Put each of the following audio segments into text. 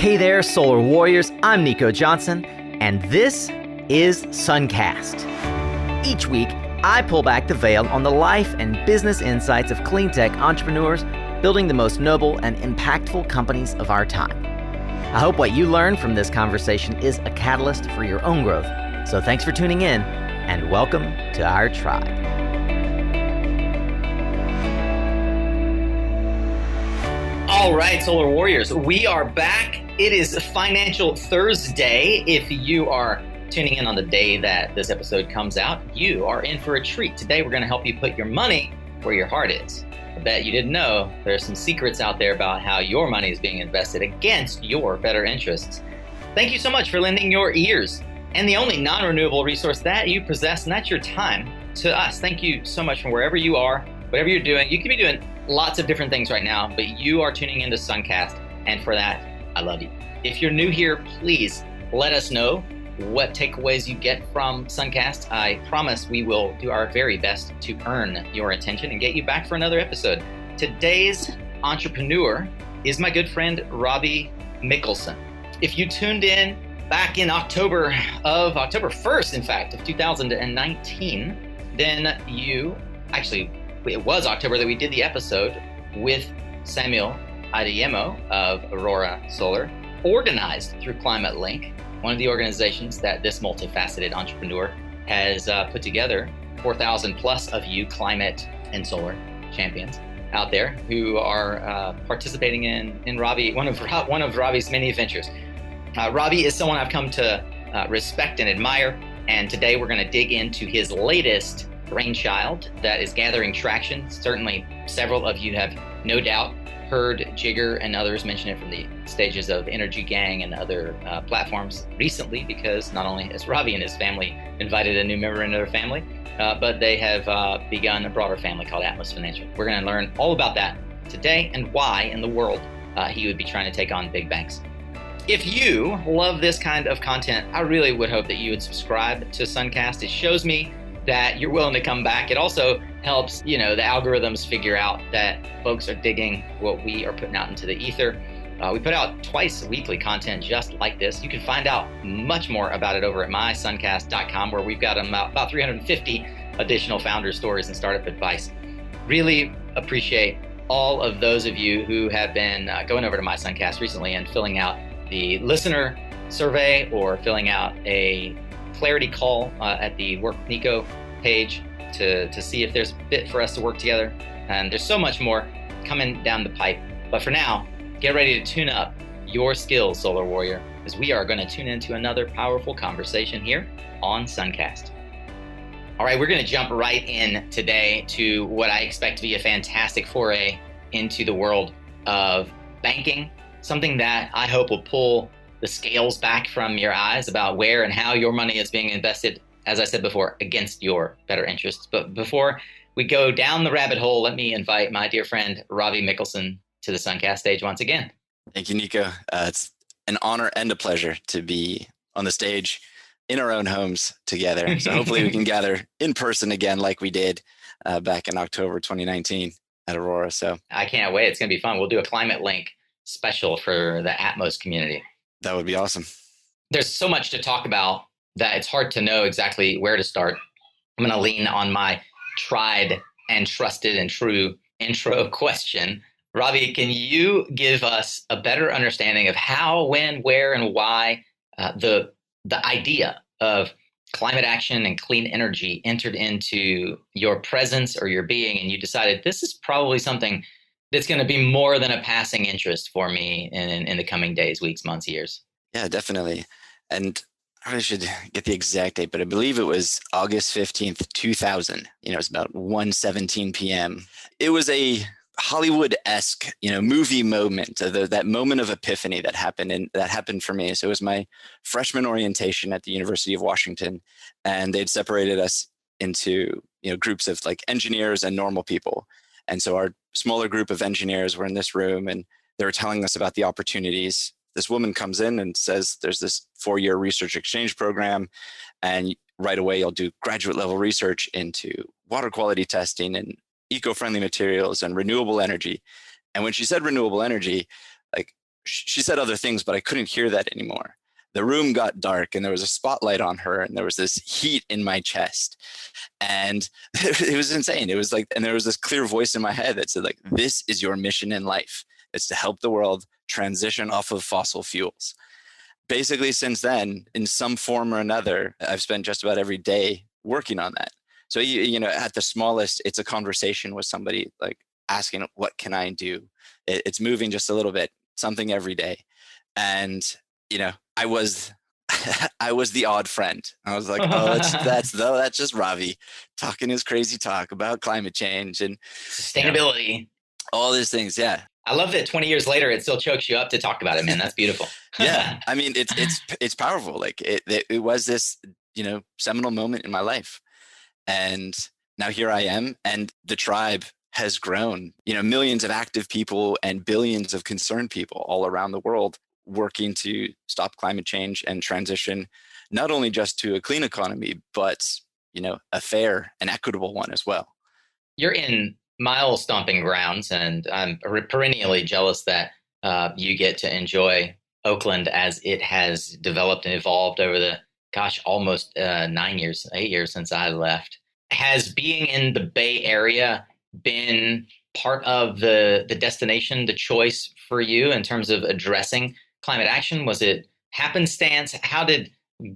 Hey there, Solar Warriors. I'm Nico Johnson, and this is Suncast. Each week, I pull back the veil on the life and business insights of clean tech entrepreneurs building the most noble and impactful companies of our time. I hope what you learn from this conversation is a catalyst for your own growth. So thanks for tuning in, and welcome to our tribe. All right, Solar Warriors, we are back. It is Financial Thursday. If you are tuning in on the day that this episode comes out, you are in for a treat. Today, we're going to help you put your money where your heart is. I bet you didn't know there's some secrets out there about how your money is being invested against your better interests. Thank you so much for lending your ears and the only non-renewable resource that you possess, and that's your time, to us. Thank you so much from wherever you are, whatever you're doing. You could be doing lots of different things right now, but you are tuning into Suncast, and for that, I love you. If you're new here, please let us know what takeaways you get from Suncast. I promise we will do our very best to earn your attention and get you back for another episode. Today's entrepreneur is my good friend, Ravi Mikkelsen. If you tuned in back in October 1st, in fact, of 2019, then it was October that we did the episode with Samuel Adeyemo of Aurora Solar, organized through ClimateLink, one of the organizations that this multifaceted entrepreneur has put together. 4,000 plus of you climate and solar champions out there who are participating in Ravi, one of Ravi's many adventures. Ravi is someone I've come to respect and admire, and today we're going to dig into his latest brainchild that is gathering traction. Certainly several of you have no doubt heard Jigar and others mention it from the stages of Energy Gang and other platforms recently, because not only has Ravi and his family invited a new member into their family, but they have begun a broader family called Atmos Financial. We're going to learn all about that today and why in the world he would be trying to take on big banks. If you love this kind of content, I really would hope that you would subscribe to Suncast. It shows me that you're willing to come back. It also helps, the algorithms figure out that folks are digging what we are putting out into the ether. We put out twice weekly content just like this. You can find out much more about it over at mysuncast.com, where we've got about 350 additional founder stories and startup advice. Really appreciate all of those of you who have been going over to My Suncast recently and filling out the listener survey or filling out a clarity call at the Work with Nico page to see if there's a fit for us to work together. And there's so much more coming down the pipe. But for now, get ready to tune up your skills, Solar Warrior, as we are going to tune into another powerful conversation here on Suncast. All right, we're going to jump right in today to what I expect to be a fantastic foray into the world of banking, something that I hope will pull the scales back from your eyes about where and how your money is being invested, as I said before, against your better interests. But before we go down the rabbit hole, let me invite my dear friend, Ravi Mikkelsen, to the Suncast stage once again. Thank you, Nico. It's an honor and a pleasure to be on the stage in our own homes together. So hopefully we can gather in person again like we did back in October 2019 at Aurora. So I can't wait. It's going to be fun. We'll do a ClimateLink special for the Atmos community. That would be awesome. There's so much to talk about that it's hard to know exactly where to start. I'm going to lean on my tried and trusted and true intro question. Ravi, can you give us a better understanding of how, when, where, and why the idea of climate action and clean energy entered into your presence or your being, and you decided this is probably something that's going to be more than a passing interest for me in the coming days, weeks, months, years? Yeah, definitely. And I really should get the exact date, but I believe it was August 15th, 2000. It was about 1:17 p.m. It was a Hollywood-esque, movie moment, that moment of epiphany that happened for me. So it was my freshman orientation at the University of Washington, and they'd separated us into, groups of like engineers and normal people. And so our smaller group of engineers were in this room, and they were telling us about the opportunities. This woman comes in and says, there's this 4-year research exchange program, and right away you'll do graduate level research into water quality testing and eco-friendly materials and renewable energy. And when she said renewable energy, like she said other things, but I couldn't hear that anymore. The room got dark and there was a spotlight on her and there was this heat in my chest. And it was insane. It was like, and there was this clear voice in my head that said, like, this is your mission in life. It's to help the world transition off of fossil fuels. Basically, since then, in some form or another, I've spent just about every day working on that. So, at the smallest, it's a conversation with somebody, like asking, what can I do? It's moving just a little bit, something every day. And, I was the odd friend. I was like, oh, that's just Ravi talking his crazy talk about climate change and sustainability, all these things. Yeah. I love that 20 years later, it still chokes you up to talk about it, man. That's beautiful. Yeah. I mean, it's powerful. Like it was this, seminal moment in my life. And now here I am, and the tribe has grown, millions of active people and billions of concerned people all around the world working to stop climate change and transition, not only just to a clean economy, but, a fair and equitable one as well. You're in mile stomping grounds, and I'm perennially jealous that you get to enjoy Oakland as it has developed and evolved over the, almost 8 years since I left. Has being in the Bay Area been part of the destination, the choice for you in terms of addressing climate action? Was it happenstance? How did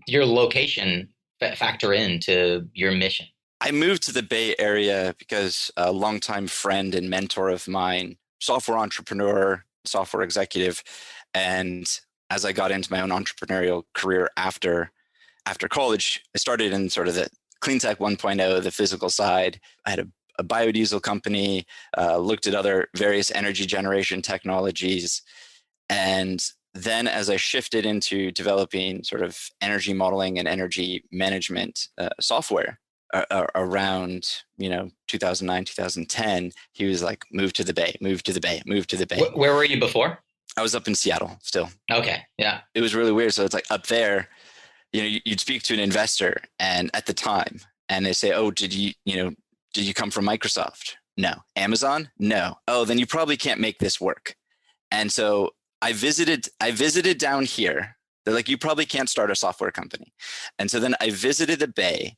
your location factor into your mission? I moved to the Bay Area because a longtime friend and mentor of mine, software entrepreneur, software executive, and as I got into my own entrepreneurial career after college, I started in sort of the clean tech 1.0, the physical side. I had a biodiesel company, looked at other various energy generation technologies. And then as I shifted into developing sort of energy modeling and energy management software around, 2009, 2010, he was like, move to the Bay. Where were you before? I was up in Seattle still. Okay. Yeah. It was really weird. So it's like up there, you'd speak to an investor and at the time, and they say, oh, did you come from Microsoft? No. Amazon? No. Oh, then you probably can't make this work. And so I visited down here. They're like, you probably can't start a software company. And so then I visited the Bay,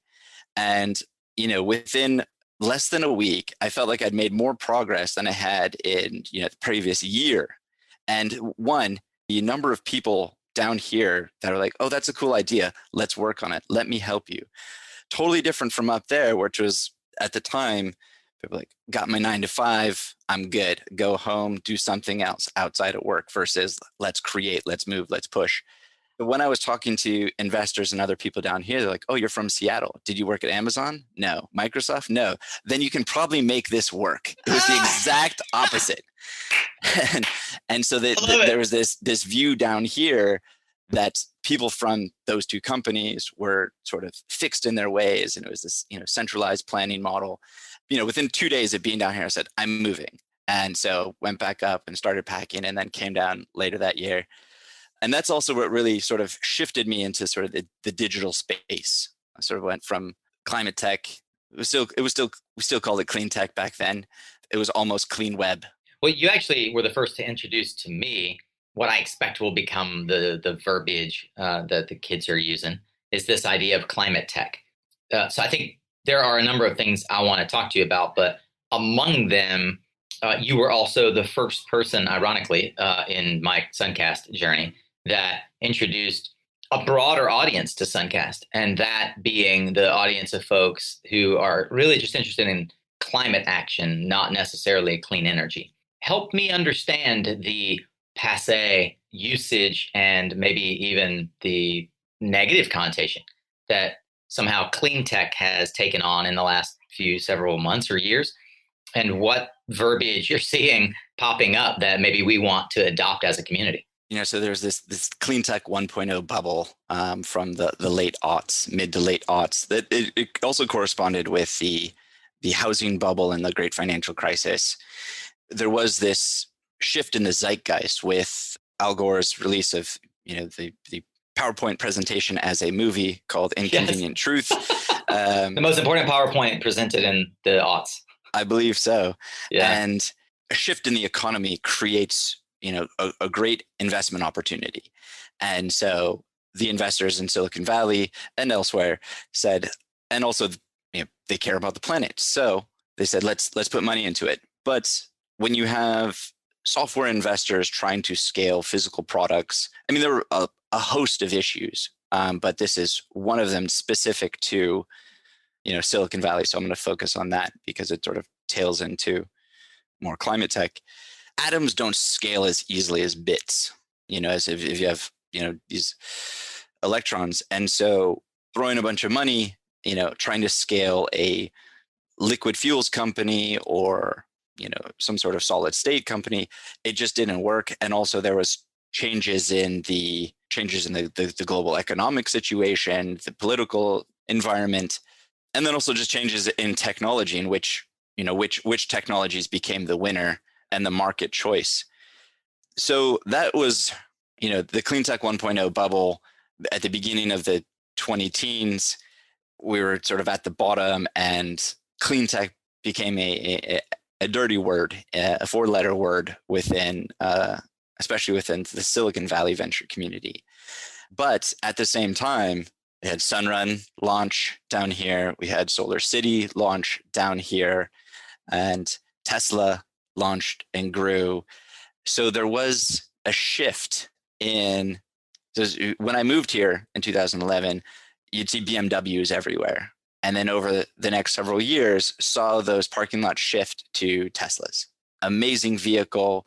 and, within less than a week, I felt like I'd made more progress than I had in, the previous year. And one, the number of people down here that are like, oh, that's a cool idea. Let's work on it. Let me help you. Totally different from up there, which was at the time, people like, got my 9 to 5. I'm good. Go home, do something else outside of work versus let's create, let's move, let's push. But when I was talking to investors and other people down here, they're like, oh, you're from Seattle. Did you work at Amazon? No. Microsoft? No. Then you can probably make this work. It was the exact opposite. and so there was this view down here that people from those two companies were sort of fixed in their ways. And it was this, centralized planning model. Within 2 days of being down here, I said, I'm moving. And so went back up and started packing and then came down later that year. And that's also what really sort of shifted me into sort of the digital space. I sort of went from climate tech. We still called it clean tech back then. It was almost clean web. Well, you actually were the first to introduce to me what I expect will become the verbiage that the kids are using, is this idea of climate tech. So I think there are a number of things I want to talk to you about, but among them, you were also the first person, ironically, in my Suncast journey that introduced a broader audience to Suncast, and that being the audience of folks who are really just interested in climate action, not necessarily clean energy. Help me understand the passé usage and maybe even the negative connotation that somehow clean tech has taken on in the last several months or years, and what verbiage you're seeing popping up that maybe we want to adopt as a community. So there's this clean tech 1.0 bubble from the late aughts, mid to late aughts, that it also corresponded with the housing bubble and the great financial crisis. There was this shift in the zeitgeist with Al Gore's release of, the PowerPoint presentation as a movie called Inconvenient Truth. The most important PowerPoint presented in the aughts. I believe so. Yeah. And a shift in the economy creates a great investment opportunity. And so the investors in Silicon Valley and elsewhere said, and also they care about the planet. So they said, let's put money into it. But when you have software investors trying to scale physical products, I mean, there were a host of issues, but this is one of them specific to Silicon Valley. So I'm going to focus on that because it sort of tails into more climate tech. Atoms don't scale as easily as bits, as if you have, these electrons. And so throwing a bunch of money, trying to scale a liquid fuels company or, some sort of solid state company, it just didn't work. And also there was changes in the global economic situation, the political environment, and then also just changes in technology in which technologies became the winner and the market choice. So that was, the clean tech 1.0 bubble at the beginning of the 2010s. We were sort of at the bottom, and clean tech became a dirty word, a 4-letter word within, especially within the Silicon Valley venture community. But at the same time, we had Sunrun launch down here. We had Solar City launch down here, and Tesla launched and grew. So there was a shift in, when I moved here in 2011, you'd see BMWs everywhere. And then over the next several years, saw those parking lots shift to Teslas. Amazing vehicle.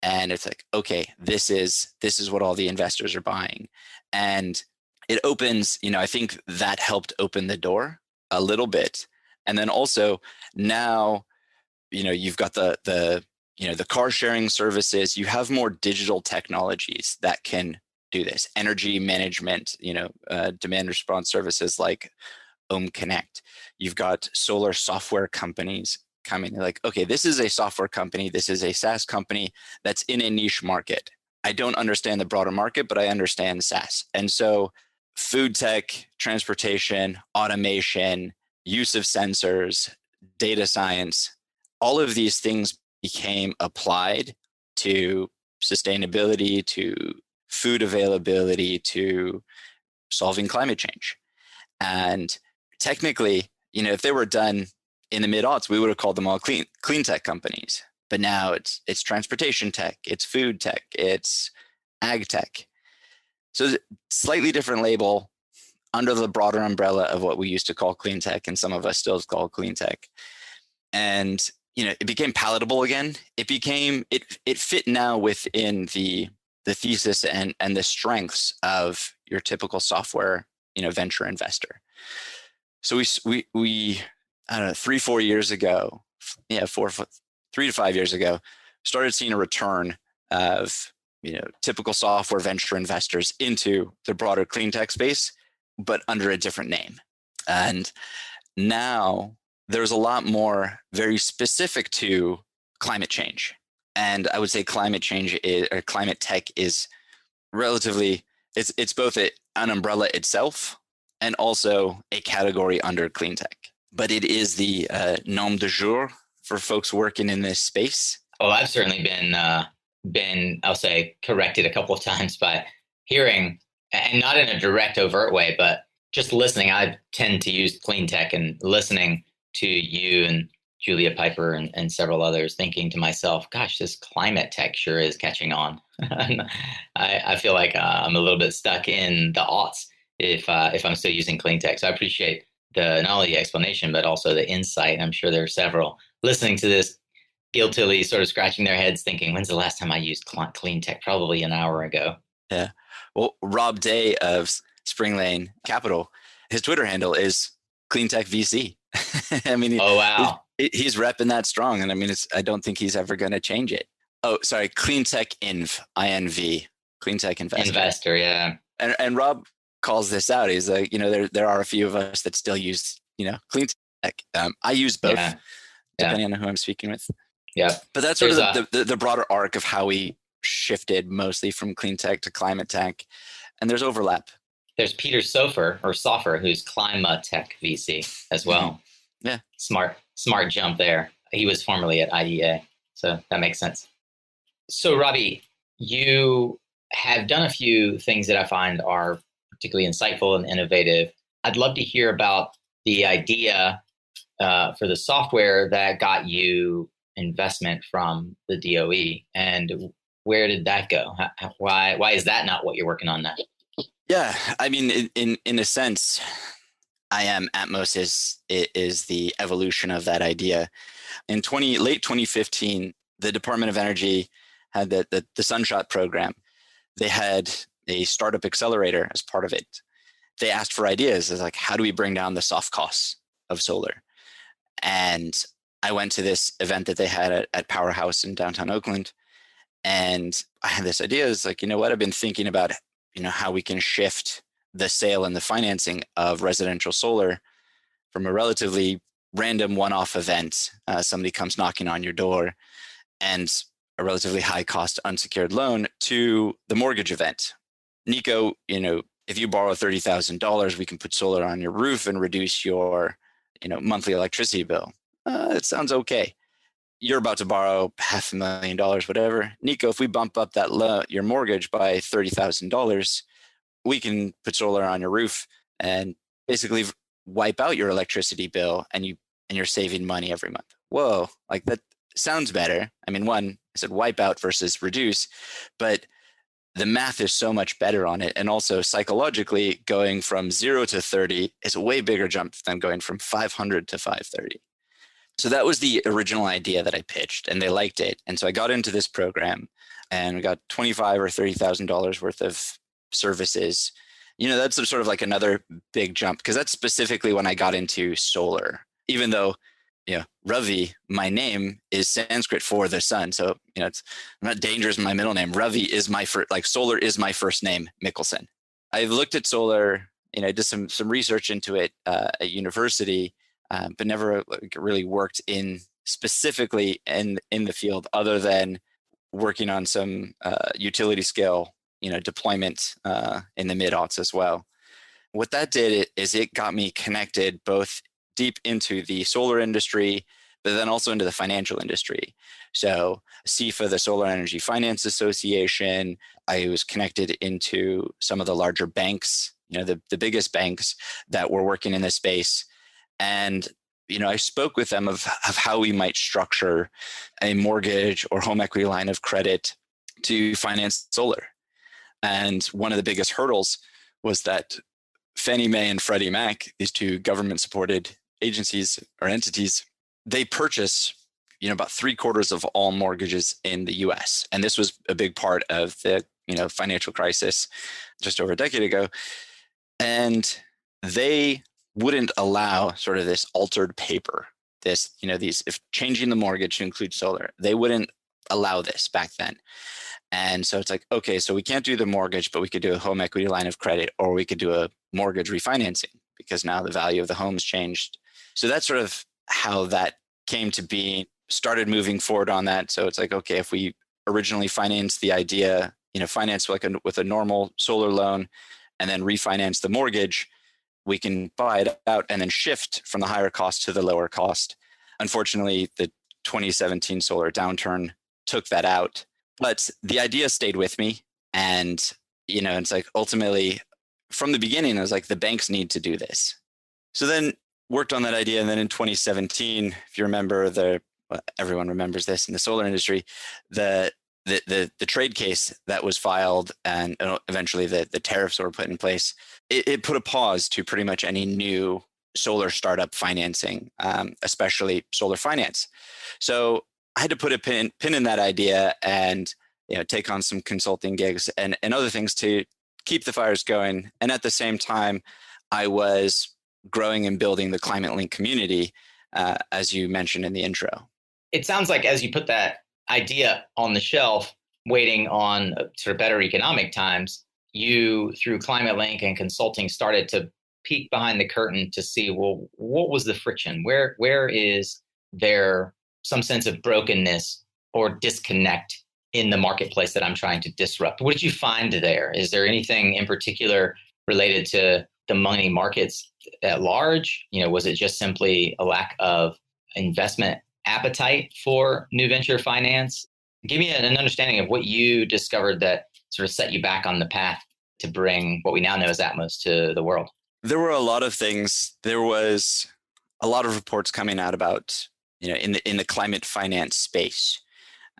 And it's like, okay, this is what all the investors are buying. And it opens, I think that helped open the door a little bit. And then also now, you've got the car sharing services. You have more digital technologies that can do this. Energy management, demand response services like Connect. You've got solar software companies coming. They're like, okay, this is a software company. This is a SaaS company that's in a niche market. I don't understand the broader market, but I understand SaaS. And so food tech, transportation, automation, use of sensors, data science, all of these things became applied to sustainability, to food availability, to solving climate change. And technically, if they were done in the mid-aughts, we would have called them all clean tech companies. But now it's transportation tech, it's food tech, it's ag tech. So slightly different label under the broader umbrella of what we used to call clean tech, and some of us still call clean tech. And it became palatable again. It fit now within the thesis and the strengths of your typical software venture investor. So we I don't know, 3-4 years ago, 3 to 5 years ago, started seeing a return of typical software venture investors into the broader clean tech space, but under a different name. And now there's a lot more very specific to climate change. And I would say climate tech is relatively, it's both an umbrella itself and also a category under clean tech. But it is the nom de jour for folks working in this space. Oh, I've certainly been, I'll say, corrected a couple of times by hearing, and not in a direct, overt way, but just listening. I tend to use clean tech, and listening to you and Julia Piper and several others, thinking to myself, gosh, this climate tech sure is catching on. I feel like I'm a little bit stuck in the aughts if I'm still using clean tech. So I appreciate not only the explanation, but also the insight. I'm sure there are several listening to this guiltily sort of scratching their heads thinking, when's the last time I used clean tech? Probably an hour ago. Yeah. Well, Rob Day of Spring Lane Capital, his Twitter handle is Clean Tech VC. I mean, oh, wow. He's repping that strong. And I mean, I don't think he's ever going to change it. Oh, sorry. Clean Tech INV, Clean Tech Investor. Yeah. And Rob calls this out. He's like, there are a few of us that still use, clean tech. I use both, depending on who I'm speaking with. Yeah. But that's sort of the broader arc of how we shifted mostly from clean tech to climate tech. And there's overlap. There's Peter Soffer, who's ClimateLink VC as well. Yeah. Smart jump there. He was formerly at IEA. So that makes sense. So, Ravi, you have done a few things that I find are particularly insightful and innovative. I'd love to hear about the idea for the software that got you investment from the DOE, and where did that go? Why is that not what you're working on now? Yeah, I mean, in a sense, I am Atmos is the evolution of that idea. In late 2015, the Department of Energy had the Sunshot program. They had a startup accelerator as part of it. They asked for ideas. It's like, how do we bring down the soft costs of solar? And I went to this event that they had at Powerhouse in downtown Oakland. And I had this idea. It's like, you know what? I've been thinking about, how we can shift the sale and the financing of residential solar from a relatively random one-off event. Somebody comes knocking on your door and a relatively high cost unsecured loan to the mortgage event. Nico, if you borrow $30,000, we can put solar on your roof and reduce your, monthly electricity bill. It sounds okay. You're about to borrow $500,000, whatever. Nico, if we bump up your mortgage by $30,000, we can put solar on your roof and basically wipe out your electricity bill, and you're saving money every month. Whoa, like that sounds better. I mean, one, I said wipe out versus reduce, but the math is so much better on it. And also psychologically, going from 0 to 30 is a way bigger jump than going from 500 to 530. So that was the original idea that I pitched, and they liked it. And so I got into this program, and we got $25,000 or $30,000 worth of services. That's sort of like another big jump, because that's specifically when I got into solar. Even though, Ravi, my name is Sanskrit for the sun. So, I'm not dangerous in my middle name. Ravi is my first, solar is my first name, Mikkelsen. I've looked at solar, did some research into it at university, but never really worked specifically in the field, other than working on some utility scale, deployment in the mid-aughts as well. What that did is it got me connected both deep into the solar industry, but then also into the financial industry. So SEFA, the Solar Energy Finance Association, I was connected into some of the larger banks, the biggest banks that were working in this space. And, I spoke with them of how we might structure a mortgage or home equity line of credit to finance solar. And one of the biggest hurdles was that Fannie Mae and Freddie Mac, these two government-supported agencies or entities, they purchase, about 3/4 of all mortgages in the US. And this was a big part of the, financial crisis just over a decade ago. And they wouldn't allow sort of this altered paper, if changing the mortgage to include solar, they wouldn't allow this back then. And so it's like, okay, so we can't do the mortgage, but we could do a home equity line of credit, or we could do a mortgage refinancing, because now the value of the home's changed. So that's sort of how that came to be, started moving forward on that. So it's like, okay, if we originally financed the idea, finance with a normal solar loan and then refinance the mortgage, we can buy it out and then shift from the higher cost to the lower cost. Unfortunately, the 2017 solar downturn took that out. But the idea stayed with me. And, it's like ultimately from the beginning, I was like, the banks need to do this. So then worked on that idea. And then in 2017, if you remember, everyone remembers this in the solar industry, the trade case that was filed, and eventually the tariffs that were put in place, it put a pause to pretty much any new solar startup financing, especially solar finance. So I had to put a pin in that idea and take on some consulting gigs and other things to keep the fires going. And at the same time, I was growing and building the ClimateLink community, as you mentioned in the intro. It sounds like as you put that idea on the shelf, waiting on sort of better economic times, you, through ClimateLink and consulting, started to peek behind the curtain to see, well, what was the friction? Where is there some sense of brokenness or disconnect in the marketplace that I'm trying to disrupt? What did you find there? Is there anything in particular related to the money markets at large? Was it just simply a lack of investment appetite for new venture finance? Give me an understanding of what you discovered that sort of set you back on the path to bring what we now know as Atmos to the world. There were a lot of things. There was a lot of reports coming out about, in the climate finance space.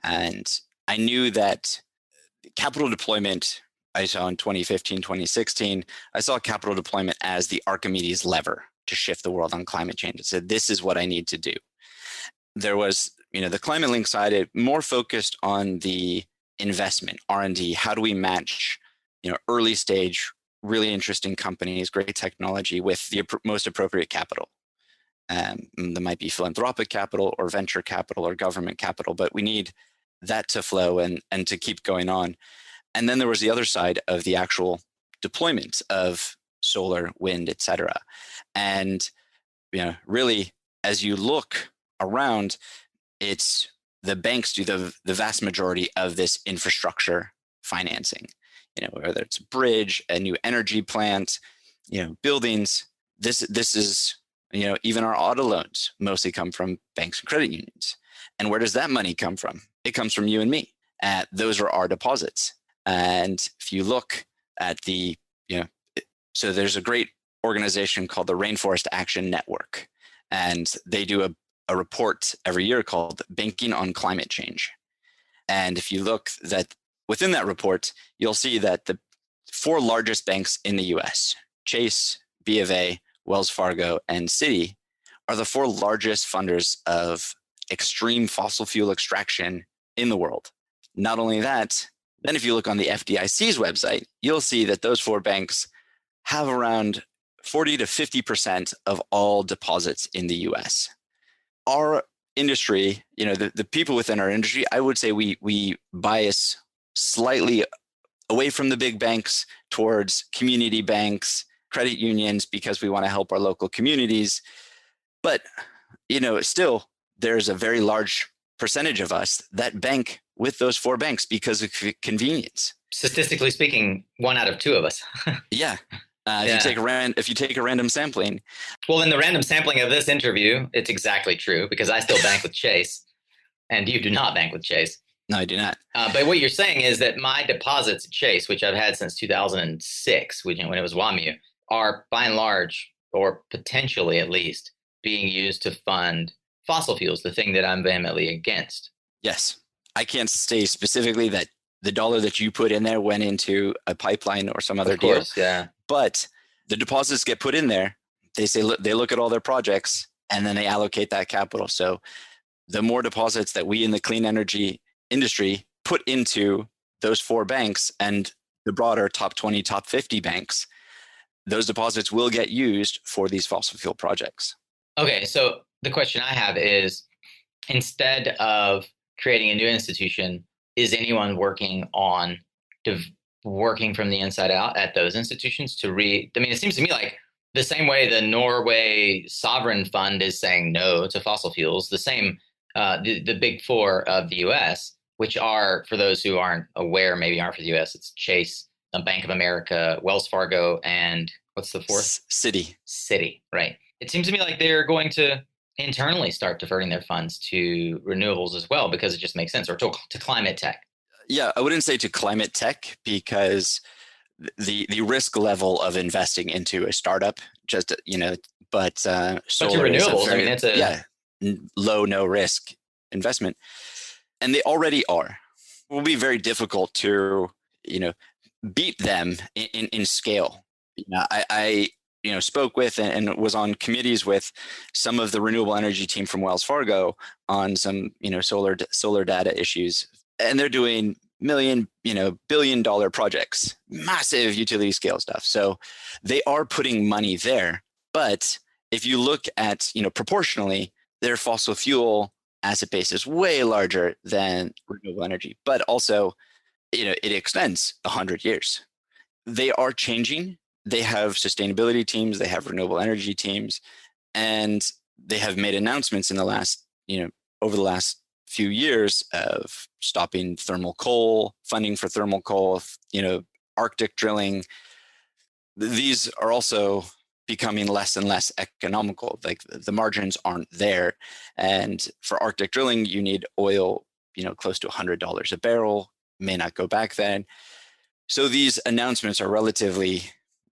And I knew that capital deployment, I saw in 2015, 2016, I saw capital deployment as the Archimedes lever to shift the world on climate change. It said, this is what I need to do. There was, the ClimateLink side, it more focused on the investment, R&D. How do we match, early stage, really interesting companies, great technology with the most appropriate capital? There might be philanthropic capital or venture capital or government capital, but we need that to flow and to keep going on. And then there was the other side of the actual deployment of solar, wind, et cetera. And really, as you look around, it's the banks do the vast majority of this infrastructure financing. Whether it's a bridge, a new energy plant, buildings. This is, even our auto loans mostly come from banks and credit unions. And where does that money come from? It comes from you and me. Those are our deposits. And if you look at so there's a great organization called the Rainforest Action Network, and they do a report every year called Banking on Climate Change. And if you look within that report, you'll see that the 4 largest banks in the US, Chase, B of A, Wells Fargo, and Citi, are the 4 largest funders of extreme fossil fuel extraction in the world. Not only that, then if you look on the FDIC's website, you'll see that those 4 banks have around 40 to 50% of all deposits in the US. Our industry, the people within our industry, I would say we bias slightly away from the big banks towards community banks, credit unions, because we want to help our local communities. But, still, there's a very large percentage of us that bank with those 4 banks because of convenience. Statistically speaking, 1 out of 2 of us. Yeah. If you take a random sampling. Well, in the random sampling of this interview, it's exactly true, because I still bank with Chase and you do not bank with Chase. No, I do not. But what you're saying is that my deposits at Chase, which I've had since 2006, when it was WAMU, are by and large, or potentially at least, being used to fund fossil fuels, the thing that I'm vehemently against. Yes. I can't say specifically that the dollar that you put in there went into a pipeline or some other deal. Yeah. But the deposits get put in there. They look at all their projects and then they allocate that capital. So the more deposits that we in the clean energy industry put into those 4 banks and the broader top 20, top 50 banks, those deposits will get used for these fossil fuel projects. Okay, so the question I have is, instead of creating a new institution, is anyone working on working from the inside out at those institutions to it seems to me like the same way the Norway sovereign fund is saying no to fossil fuels, the same, the big 4 of the US, which are, for those who aren't aware, maybe aren't for the US, it's Chase, Bank of America, Wells Fargo, and what's the 4th? Citi, right. It seems to me like they're going to internally start diverting their funds to renewables as well, because it just makes sense, or to climate tech. Yeah, I wouldn't say to climate tech, because the risk level of investing into a startup, but solar to renewables, it's low, no risk investment. And they already are. It will be very difficult to, beat them in scale. I spoke with and was on committees with some of the renewable energy team from Wells Fargo on some, solar data issues, and they're doing billion-dollar projects, massive utility scale stuff. So they are putting money there. But if you look at, proportionally, their fossil fuel asset base is way larger than renewable energy, but also, it extends 100 years. They are changing. They have sustainability teams, they have renewable energy teams, and they have made announcements in the last, over the last few years of stopping thermal coal, funding for thermal coal, Arctic drilling. These are also becoming less and less economical. Like the margins aren't there. And for Arctic drilling, you need oil close to $100 a barrel, may not go back then. So these announcements are relatively,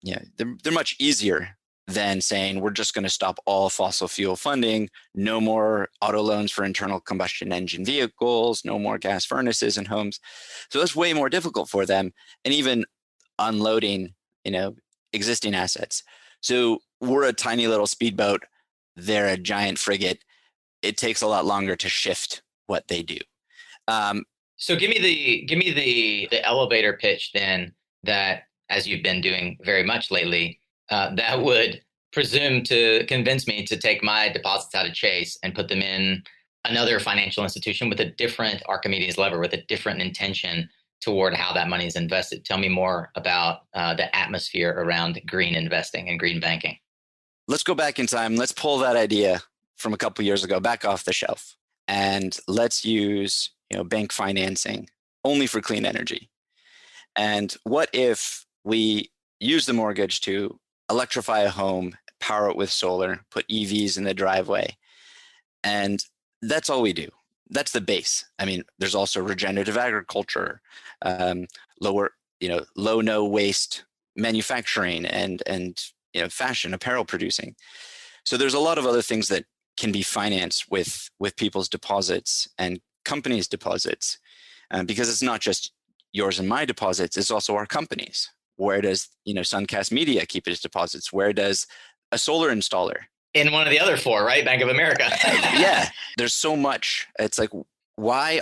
they're much easier than saying we're just going to stop all fossil fuel funding, no more auto loans for internal combustion engine vehicles, no more gas furnaces in homes. So that's way more difficult for them, and even unloading, existing assets. So we're a tiny little speedboat, they're a giant frigate. It takes a lot longer to shift what they do. So give me the elevator pitch then, that, as you've been doing very much lately, that would presume to convince me to take my deposits out of Chase and put them in another financial institution with a different Archimedes lever, with a different intention toward how that money is invested. Tell me more about the atmosphere around green investing and green banking. Let's go back in time. Let's pull that idea from a couple of years ago back off the shelf, and let's use bank financing only for clean energy. And what if we use the mortgage to electrify a home, power it with solar, put EVs in the driveway, and that's all we do? That's the base. I mean, there's also regenerative agriculture, low no waste manufacturing, and fashion apparel producing. So there's a lot of other things that can be financed with people's deposits and companies' deposits, because it's not just yours and my deposits, it's also our companies. Where does Suncast Media keep its deposits? Where does a solar installer? In one of the other four, right? Bank of America. Yeah, there's so much. It's like, why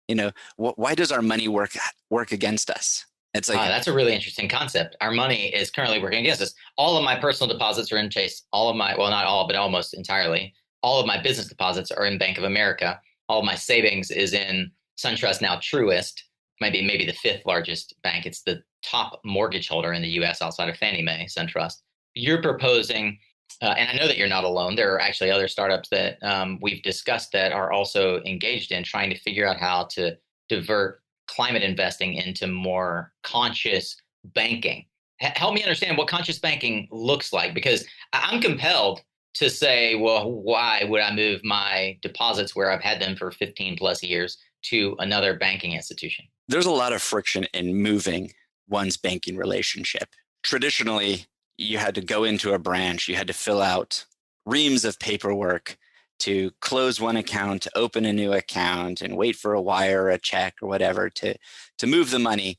does our money work against us? It's like, that's a really interesting concept. Our money is currently working against us. All of my personal deposits are in Chase. All of my, well, not all, but almost entirely. All of my business deposits are in Bank of America. All of my savings is in SunTrust, now Truist, maybe the fifth largest bank. It's the top mortgage holder in the U.S. outside of Fannie Mae, SunTrust. You're proposing, and I know that you're not alone. There are actually other startups that we've discussed that are also engaged in trying to figure out how to divert climate investing into more conscious banking. Help me understand what conscious banking looks like, because I'm compelled to say, well, why would I move my deposits where I've had them for 15 plus years to another banking institution? There's a lot of friction in moving one's banking relationship. Traditionally, you had to go into a branch, you had to fill out reams of paperwork to close one account, to open a new account, and wait for a wire, a check, or whatever to move the money.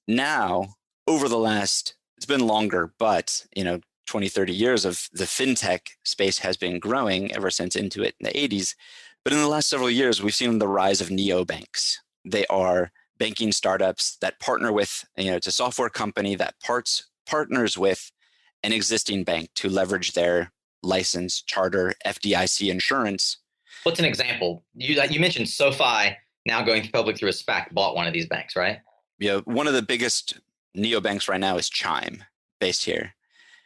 Now, over the last, it's been longer, but 20, 30 years of the fintech space has been growing ever since Intuit in the 80s. But in the last several years, we've seen the rise of neobanks. They are banking startups that partner with, it's a software company that partners with an existing bank to leverage their license, charter, FDIC insurance. What's an example? You mentioned SoFi now going public through a SPAC bought one of these banks, right? Yeah, one of the biggest neobanks right now is Chime, based here.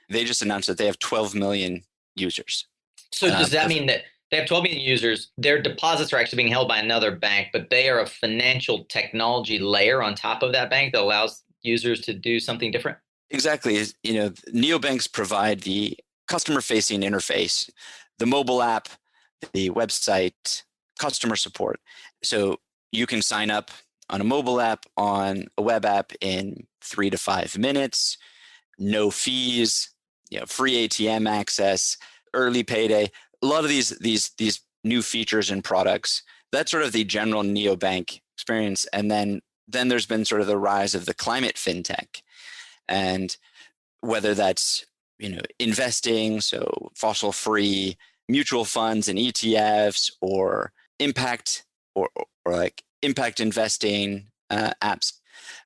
They just announced that they have 12 million users. So does that mean that they have 12 million users, their deposits are actually being held by another bank, but they are a financial technology layer on top of that bank that allows users to do something different? Exactly. Neobanks provide the customer-facing interface, the mobile app, the website, customer support. So you can sign up on a mobile app, on a web app in 3 to 5 minutes, no fees, free ATM access, early payday. A lot of these new features and products. That's sort of the general neobank experience. And then there's been sort of the rise of the climate fintech, and whether that's investing, so fossil free mutual funds and ETFs, or impact or like impact investing apps,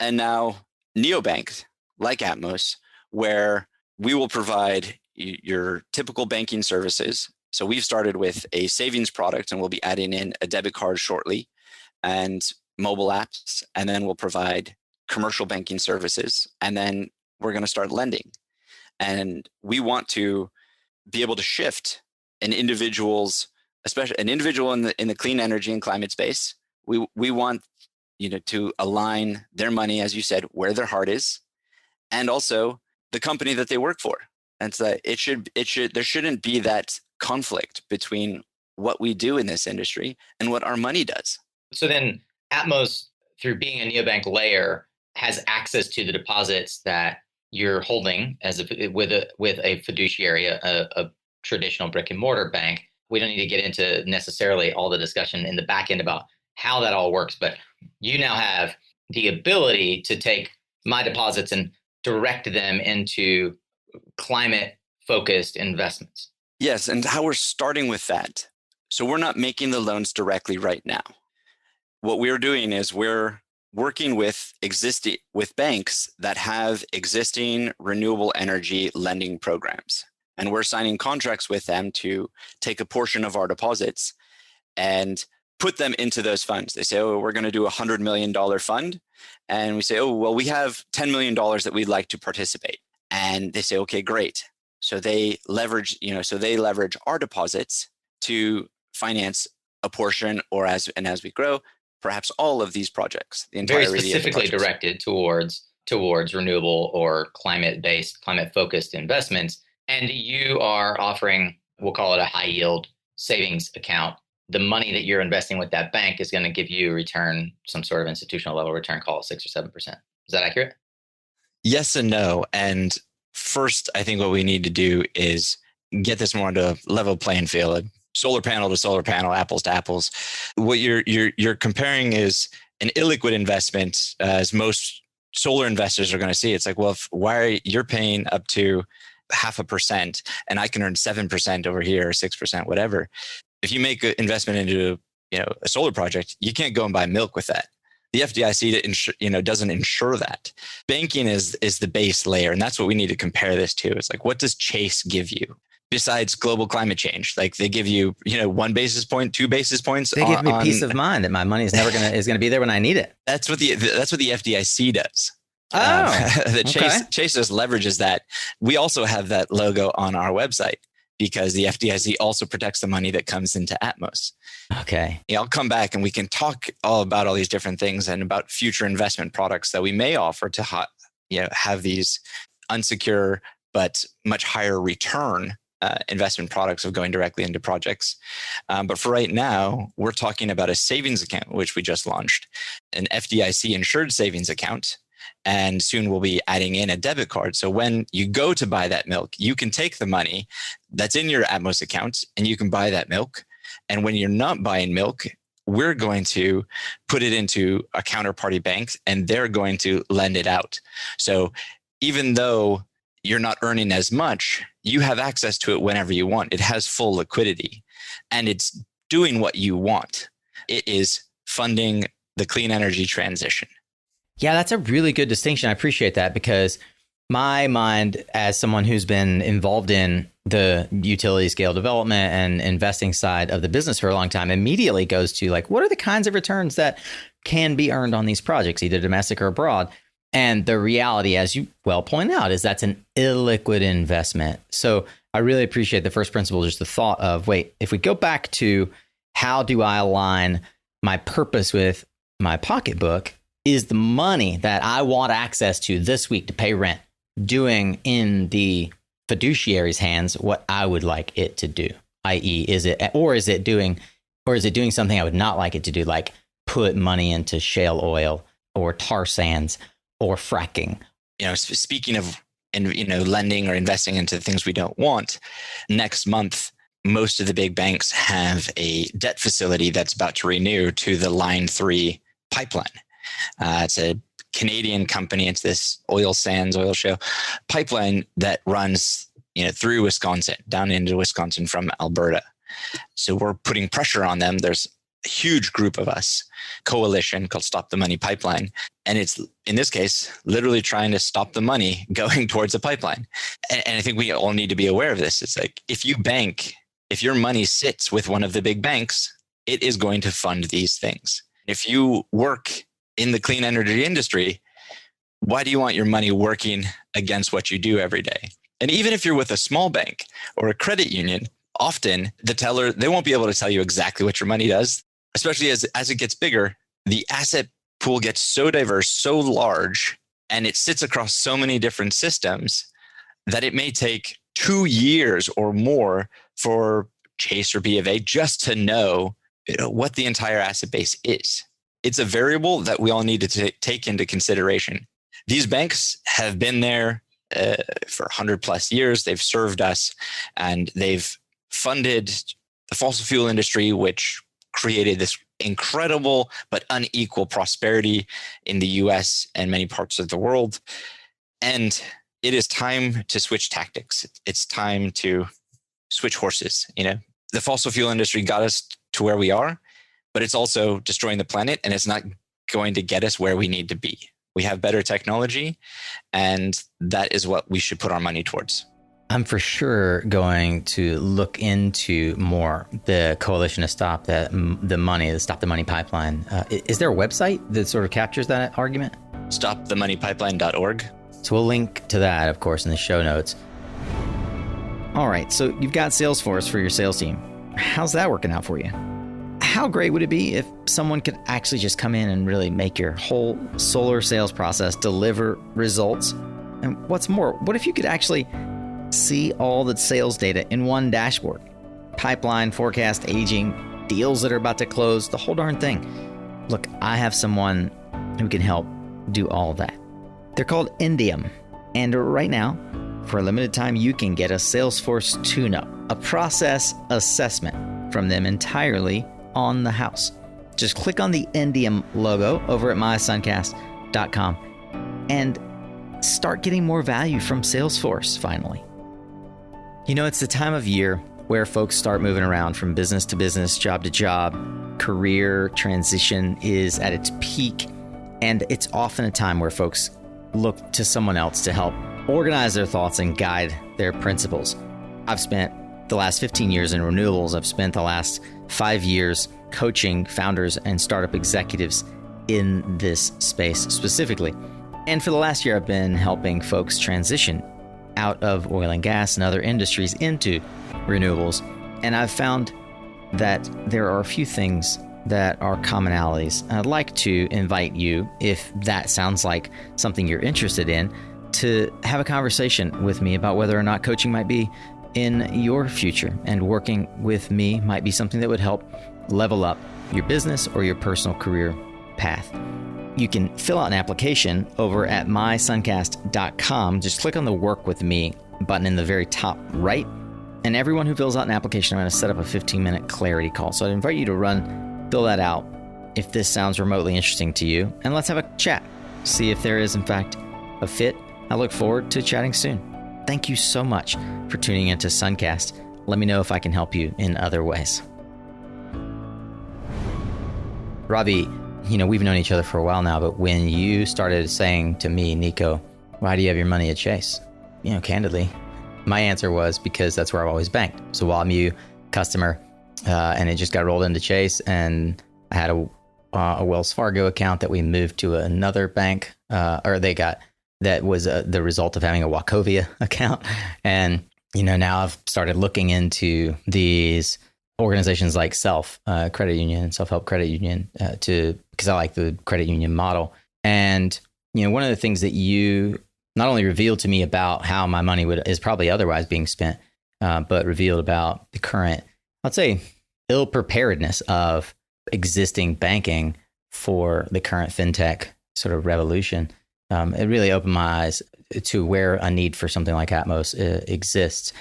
and now neobanks like Atmos, where we will provide your typical banking services. So we've started with a savings product, and we'll be adding in a debit card shortly, and mobile apps, and then we'll provide commercial banking services, and then we're going to start lending. And we want to be able to shift an individual's, especially an individual in the clean energy and climate space. We want to align their money, as you said, where their heart is, and also the company that they work for. And so there shouldn't be that conflict between what we do in this industry and what our money does. So then Atmos, through being a neobank layer, has access to the deposits that you're holding with a fiduciary, a traditional brick and mortar bank. We don't need to get into necessarily all the discussion in the back end about how that all works, but you now have the ability to take my deposits and direct them into climate focused investments. Yes, and how we're starting with that. So we're not making the loans directly right now. What we're doing is we're working with banks that have existing renewable energy lending programs. And we're signing contracts with them to take a portion of our deposits and put them into those funds. They say, oh, we're going to do a $100 million fund. And we say, oh, well, we have $10 million that we'd like to participate. And they say, okay, great. So they leverage our deposits to finance a portion, or as we grow, perhaps all of these projects. The very specifically directed towards renewable or climate-based, climate-focused investments. And you are offering, we'll call it a high yield savings account. The money that you're investing with that bank is going to give you a return, some sort of institutional level return, call it 6 or 7%. Is that accurate? Yes and no. And first, I think what we need to do is get this more into a level playing field, solar panel to solar panel, apples to apples. What you're comparing is an illiquid investment, as most solar investors are going to see. It's like, well, why you're paying up to 0.5% and I can earn 7% over here, or 6%, whatever. If you make an investment into a solar project, you can't go and buy milk with that. The FDIC doesn't insure that. Banking is the base layer, and that's what we need to compare this to. It's like, what does Chase give you besides global climate change? Like, they give you 1 basis point, 2 basis points. They give me peace of mind that my money is never gonna be there when I need it. That's what the FDIC does. Okay. Chase just leverages that. We also have that logo on our website because the FDIC also protects the money that comes into Atmos. Okay. I'll come back and we can talk all about all these different things and about future investment products that we may offer to have these unsecure but much higher return investment products of going directly into projects. But for right now, we're talking about a savings account, which we just launched, an FDIC insured savings account. And soon we'll be adding in a debit card. So when you go to buy that milk, you can take the money that's in your Atmos account and you can buy that milk. And when you're not buying milk, we're going to put it into a counterparty bank and they're going to lend it out. So even though you're not earning as much, you have access to it whenever you want. It has full liquidity and it's doing what you want. It is funding the clean energy transition. Yeah, that's a really good distinction. I appreciate that, because my mind, as someone who's been involved in the utility scale development and investing side of the business for a long time, immediately goes to like, what are the kinds of returns that can be earned on these projects, either domestic or abroad? And the reality, as you well point out, is that's an illiquid investment. So I really appreciate the first principle, just the thought of, wait, if we go back to how do I align my purpose with my pocketbook, is the money that I want access to this week to pay rent doing in the fiduciary's hands what I would like it to do? I.e., is it doing something I would not like it to do, like put money into shale oil or tar sands or fracking? Speaking of lending or investing into things we don't want, next month most of the big banks have a debt facility that's about to renew to the Line 3 pipeline. It's a Canadian company. It's this oil shale pipeline that runs, through Wisconsin, down into Wisconsin from Alberta. So we're putting pressure on them. There's a huge group of us, coalition called Stop the Money Pipeline. And it's, in this case, literally trying to stop the money going towards a pipeline. And I think we all need to be aware of this. It's like, if your money sits with one of the big banks, it is going to fund these things. If you work in the clean energy industry, why do you want your money working against what you do every day? And even if you're with a small bank or a credit union, often the teller, they won't be able to tell you exactly what your money does, especially as it gets bigger. The asset pool gets so diverse, so large, and it sits across so many different systems that it may take 2 years or more for Chase or B of A just to know what the entire asset base is. It's a variable that we all need to take into consideration. These banks have been there for 100 plus years. They've served us, and they've funded the fossil fuel industry, which created this incredible but unequal prosperity in the US and many parts of the world. And it is time to switch tactics. It's time to switch horses. The fossil fuel industry got us to where we are, but it's also destroying the planet, and it's not going to get us where we need to be. We have better technology, and that is what we should put our money towards. I'm for sure going to look into more the coalition to stop the Stop the Money Pipeline. Is there a website that sort of captures that argument? Stopthemoneypipeline.org. So we'll link to that, of course, in the show notes. All right, so you've got Salesforce for your sales team. How's that working out for you? How great would it be if someone could actually just come in and really make your whole solar sales process deliver results? And what's more, what if you could actually see all the sales data in one dashboard? Pipeline, forecast, aging, deals that are about to close, the whole darn thing. Look, I have someone who can help do all of that. They're called Adeyemo. And right now, for a limited time, you can get a Salesforce tune-up, a process assessment from them entirely on the house. Just click on the Adeyemo logo over at mysuncast.com and start getting more value from Salesforce finally. It's the time of year where folks start moving around from business to business, job to job. Career transition is at its peak, and it's often a time where folks look to someone else to help organize their thoughts and guide their principles. I've spent the last 15 years in renewables. I've spent the last 5 years coaching founders and startup executives in this space specifically. And for the last year, I've been helping folks transition out of oil and gas and other industries into renewables. And I've found that there are a few things that are commonalities. I'd like to invite you, if that sounds like something you're interested in, to have a conversation with me about whether or not coaching might be in your future, and working with me might be something that would help level up your business or your personal career path. You can fill out an application over at mysuncast.com. Just click on the Work With Me button in the very top right. And everyone who fills out an application, I'm going to set up a 15-minute clarity call. So I invite you to fill that out if this sounds remotely interesting to you. And let's have a chat. See if there is, in fact, a fit. I look forward to chatting soon. Thank you so much for tuning into Suncast. Let me know if I can help you in other ways. Ravi, we've known each other for a while now, but when you started saying to me, Nico, why do you have your money at Chase? Candidly, my answer was because that's where I've always banked. So while I'm a customer, and it just got rolled into Chase, and I had a Wells Fargo account that we moved to another bank, that was the result of having a Wachovia account. And, now I've started looking into these organizations like Self-Help Credit Union, because I like the credit union model. And, one of the things that you not only revealed to me about how my money is probably otherwise being spent, but revealed about the current, I'd say, ill preparedness of existing banking for the current fintech sort of revolution. It really opened my eyes to where a need for something like Atmos exists.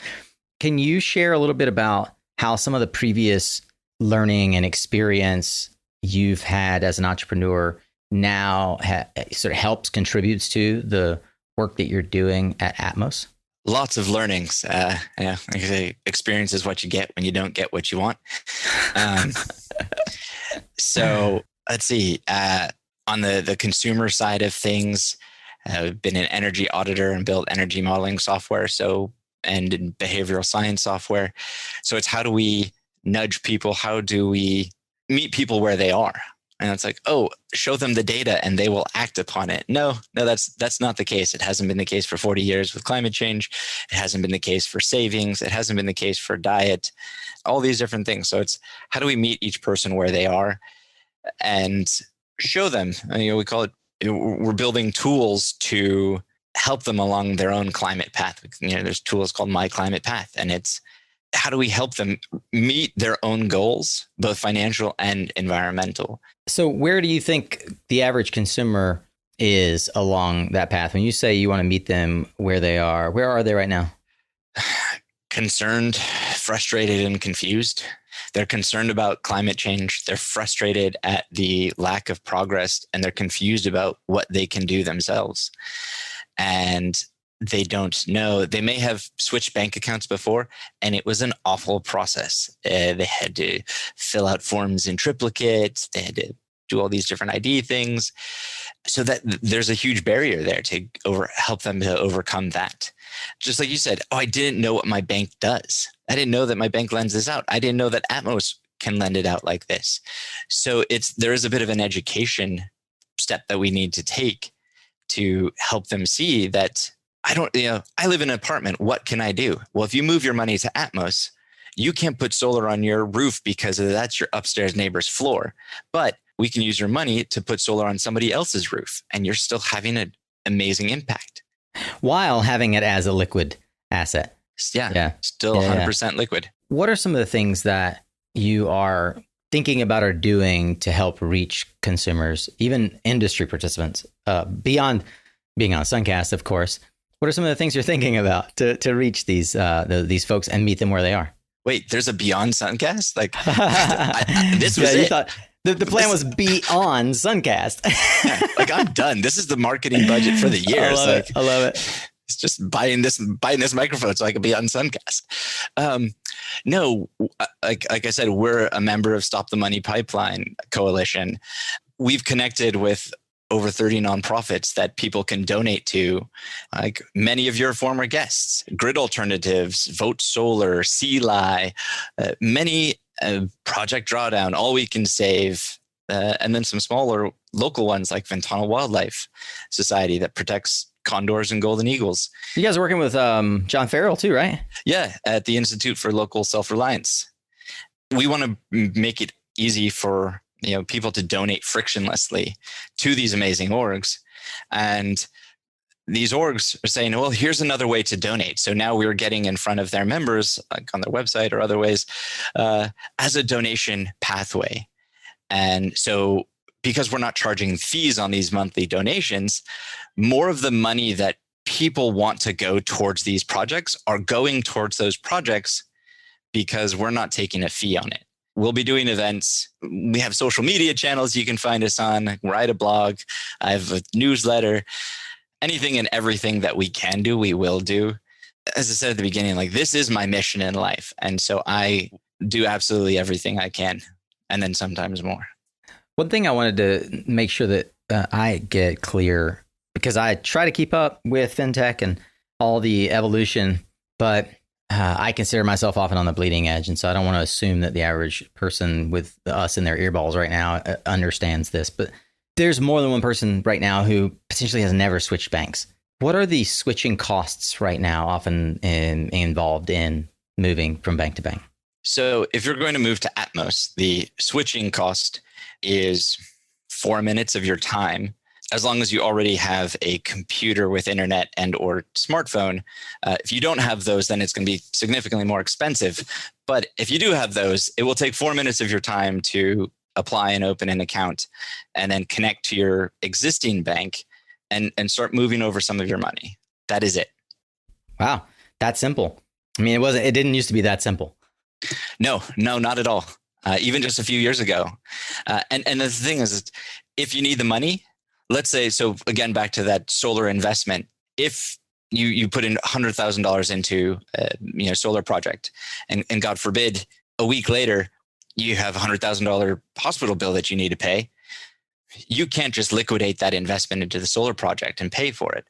Can you share a little bit about how some of the previous learning and experience you've had as an entrepreneur now sort of contributes to the work that you're doing at Atmos? Lots of learnings. Like I say, experience is what you get when you don't get what you want. So let's see. On the consumer side of things, I've been an energy auditor and built energy modeling software. And in behavioral science software. So it's how do we nudge people? How do we meet people where they are? And it's like, show them the data and they will act upon it. No, that's not the case. It hasn't been the case for 40 years with climate change. It hasn't been the case for savings. It hasn't been the case for diet, all these different things. So it's how do we meet each person where they are and show them, we call it, we're building tools to help them along their own climate path. There's tools called My Climate Path, and it's how do we help them meet their own goals, both financial and environmental? So where do you think the average consumer is along that path? When you say you want to meet them where they are, where are they right now? Concerned, frustrated, and confused. They're concerned about climate change. They're frustrated at the lack of progress, and they're confused about what they can do themselves. And they don't know. They may have switched bank accounts before, and it was an awful process. They had to fill out forms in triplicate. They had to do all these different ID things. So that there's a huge barrier there to help them to overcome that. Just like you said, I didn't know what my bank does. I didn't know that my bank lends this out. I didn't know that Atmos can lend it out like this. So there is a bit of an education step that we need to take to help them see that I live in an apartment. What can I do? Well, if you move your money to Atmos, you can't put solar on your roof because that's your upstairs neighbor's floor. But we can use your money to put solar on somebody else's roof, and you're still having an amazing impact. While having it as a liquid asset. Yeah. Still 100% liquid. What are some of the things that you are thinking about or doing to help reach consumers, even industry participants, beyond being on Suncast, of course? What are some of the things you're thinking about to reach these folks and meet them where they are? Wait, there's a Beyond Suncast? Like this was it. Thought the plan was beyond Suncast. Like I'm done. This is the marketing budget for the year. I love it. It's just buying this microphone so I can be on Suncast. No, like I said, we're a member of Stop the Money Pipeline Coalition. We've connected with over 30 nonprofits that people can donate to, like many of your former guests, Grid Alternatives, Vote Solar, CLI, many Project Drawdown, All We Can Save, and then some smaller local ones like Ventana Wildlife Society that protects condors and golden eagles. You guys are working with John Farrell too, right? Yeah, at the Institute for Local Self-Reliance. We want to make it easy for people to donate frictionlessly to these amazing orgs. And these orgs are saying, well, here's another way to donate. So now we're getting in front of their members, like on their website or other ways, as a donation pathway. And so because we're not charging fees on these monthly donations, more of the money that people want to go towards these projects are going towards those projects because we're not taking a fee on it. We'll be doing events. We have social media channels you can find us on. Write a blog. I have a newsletter. Anything and everything that we can do, we will do. As I said at the beginning, like this is my mission in life. And so I do absolutely everything I can, and then sometimes more. One thing I wanted to make sure that I get clear, because I try to keep up with fintech and all the evolution, but I consider myself often on the bleeding edge. And so I don't want to assume that the average person with us in their earballs right now understands this. But there's more than one person right now who potentially has never switched banks. What are the switching costs right now often involved in moving from bank to bank? So if you're going to move to Atmos, the switching cost is 4 minutes of your time. As long as you already have a computer with internet and or smartphone. If you don't have those, then it's going to be significantly more expensive. But if you do have those, it will take 4 minutes of your time to apply and open an account and then connect to your existing bank and start moving over some of your money. That is it. Wow. That's simple. I mean, it didn't used to be that simple. No, not at all. Even just a few years ago. And the thing is, if you need the money, let's say, so again, back to that solar investment, if you put in $100,000 into a solar project and God forbid, a week later, you have a $100,000 hospital bill that you need to pay, you can't just liquidate that investment into the solar project and pay for it.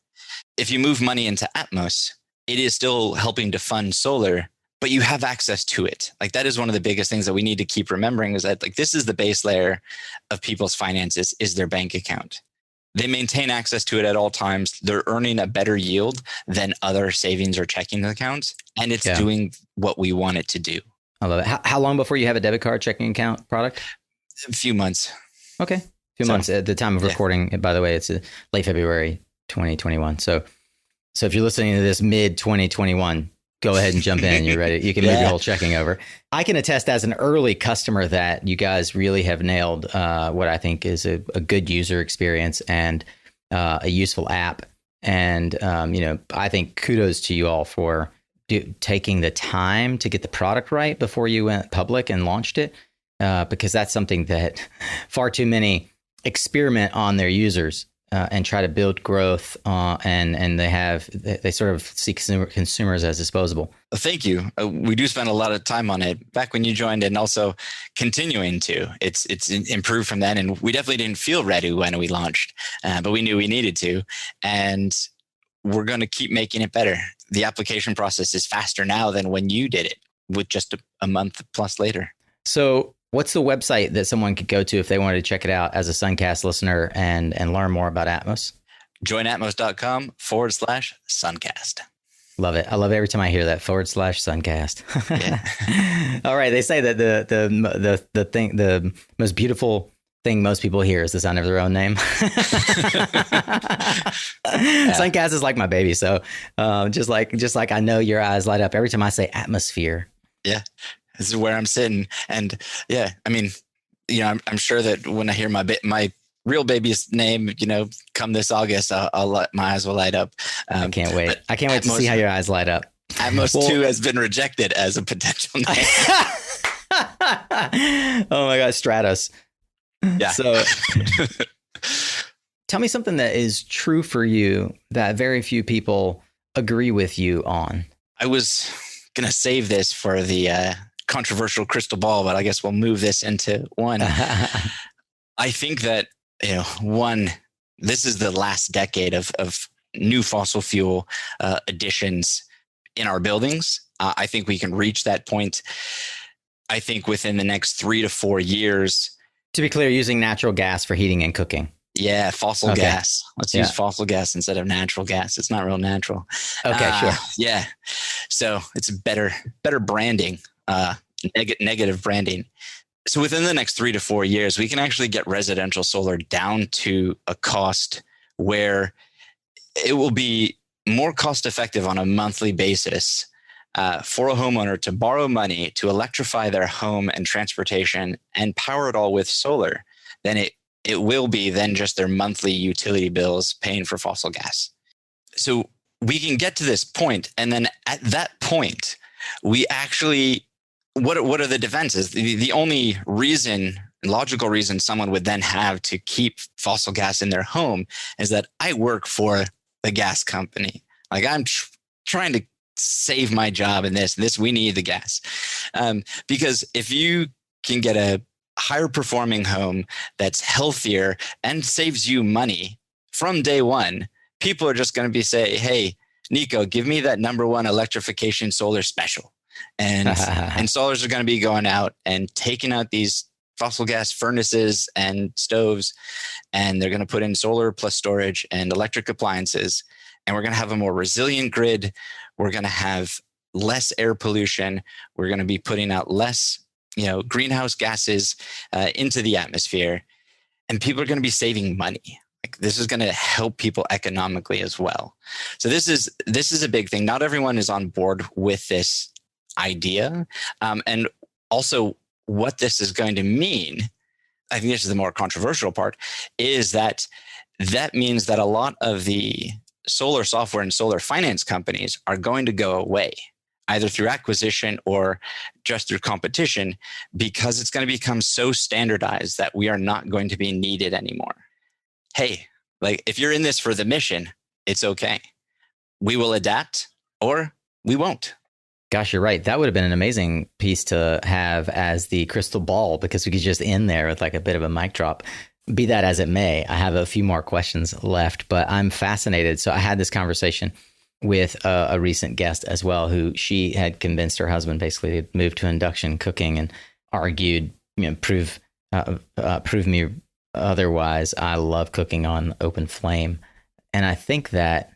If you move money into Atmos, it is still helping to fund solar, but you have access to it. Like that is one of the biggest things that we need to keep remembering, is that like this is the base layer of people's finances, is their bank account. They maintain access to it at all times. They're earning a better yield than other savings or checking accounts. And it's doing what we want it to do. I love it. How long before you have a debit card checking account product? A few months. Okay. Few months. At the time of recording, by the way, it's late February 2021. So if you're listening to this mid 2021, Go ahead and jump in. You're ready. You can move your whole checking over. I can attest as an early customer that you guys really have nailed what I think is a good user experience and a useful app. And, I think kudos to you all for taking the time to get the product right before you went public and launched it, because that's something that far too many experiment on their users and try to build growth, and they sort of see consumers as disposable. Thank you. We do spend a lot of time on it back when you joined, and also continuing to. It's improved from then, and we definitely didn't feel ready when we launched, but we knew we needed to, and we're going to keep making it better. The application process is faster now than when you did it, with just a month plus later. So what's the website that someone could go to if they wanted to check it out as a Suncast listener and learn more about Atmos? Joinatmos.com/Suncast. Love it. I love it every time I hear that /Suncast. Yeah. All right. They say that the most beautiful thing most people hear is the sound of their own name. Suncast is like my baby. So just like I know your eyes light up every time I say atmosphere. Yeah. This is where I'm sitting. And yeah, I mean, I'm sure that when I hear my real baby's name, come this August, my eyes will light up. I can't wait. I can't wait to see how your eyes light up. Atmos 2 has been rejected as a potential name. Oh my God, Stratos. Yeah. So tell me something that is true for you that very few people agree with you on. I was going to save this for the controversial crystal ball, but I guess we'll move this into one. I think that, this is the last decade of new fossil fuel additions in our buildings. I think we can reach that point, I think, within the next 3 to 4 years. To be clear, using natural gas for heating and cooking. Yeah, fossil gas. Let's use fossil gas instead of natural gas. It's not real natural. Okay, sure. Yeah. So it's better branding, negative branding. So within the next 3 to 4 years, we can actually get residential solar down to a cost where it will be more cost effective on a monthly basis for a homeowner to borrow money to electrify their home and transportation and power it all with solar than it will be then just their monthly utility bills paying for fossil gas. So we can get to this point, and then at that point, we actually, what are the defenses? The only logical reason someone would then have to keep fossil gas in their home is that I work for the gas company. Like I'm trying to save my job in this, we need the gas. Because if you can get a higher performing home that's healthier and saves you money from day one, people are just going to say, hey, Nico, give me that #1 electrification solar special. And installers are going to be going out and taking out these fossil gas furnaces and stoves, and they're going to put in solar plus storage and electric appliances. And we're going to have a more resilient grid. We're going to have less air pollution. We're going to be putting out less, greenhouse gases into the atmosphere, and people are going to be saving money. Like this is going to help people economically as well. So this is a big thing. Not everyone is on board with this idea, and also what this is going to mean. I think this is the more controversial part. Is that means that a lot of the solar software and solar finance companies are going to go away, either through acquisition or just through competition, because it's going to become so standardized that we are not going to be needed anymore. Hey, like if you're in this for the mission, it's okay. We will adapt or we won't. Gosh, you're right. That would have been an amazing piece to have as the crystal ball, because we could just end there with like a bit of a mic drop. Be that as it may, I have a few more questions left, but I'm fascinated. So I had this conversation with a recent guest as well, who she had convinced her husband basically to move to induction cooking and argued, prove me otherwise. I love cooking on open flame. And I think that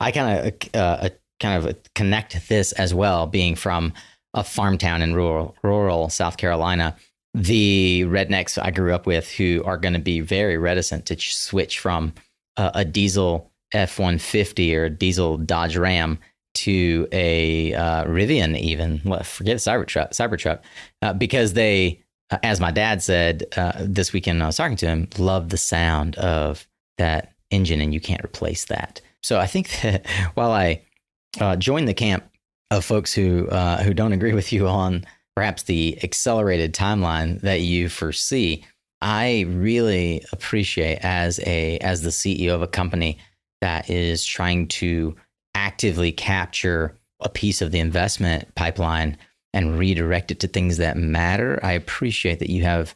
I kind of connect this as well, being from a farm town in rural South Carolina. The rednecks I grew up with who are going to be very reticent to switch from a diesel F-150 or a diesel Dodge Ram to a Rivian, even forget Cybertruck, because they, as my dad said this weekend when I was talking to him, love the sound of that engine, and you can't replace that. So I think that while I join the camp of folks who don't agree with you on perhaps the accelerated timeline that you foresee, I really appreciate as the CEO of a company that is trying to actively capture a piece of the investment pipeline and redirect it to things that matter. I appreciate that you have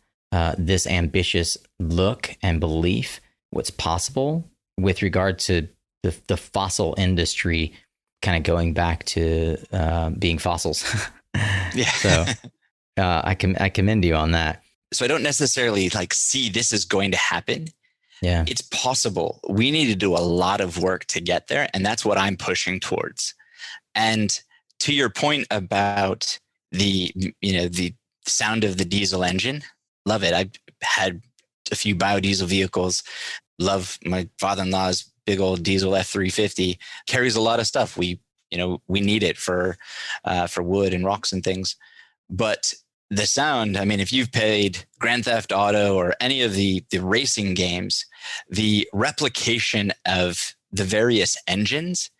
this ambitious look and belief what's possible with regard to the fossil industry kind of going back to being fossils. Yeah. So I commend you on that. So I don't necessarily see this is going to happen. Yeah. It's possible. We need to do a lot of work to get there. And that's what I'm pushing towards. And to your point about the sound of the diesel engine, love it. I've had a few biodiesel vehicles. Love my father-in-law's big old diesel F350. Carries a lot of stuff. We need it for wood and rocks and things. But the sound, I mean, if you've played Grand Theft Auto or any of the racing games, the replication of the various engines,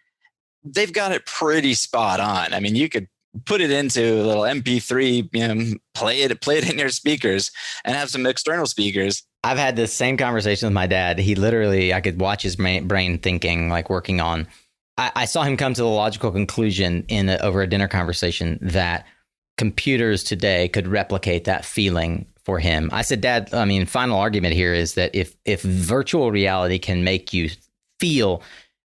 they've got it pretty spot on. I mean, you could put it into a little MP3, play it in your speakers and have some external speakers. I've had this same conversation with my dad. He literally, I could watch his brain thinking, working on. I saw him come to the logical conclusion over a dinner conversation that computers today could replicate that feeling for him. I said, Dad, I mean, final argument here is that if virtual reality can make you feel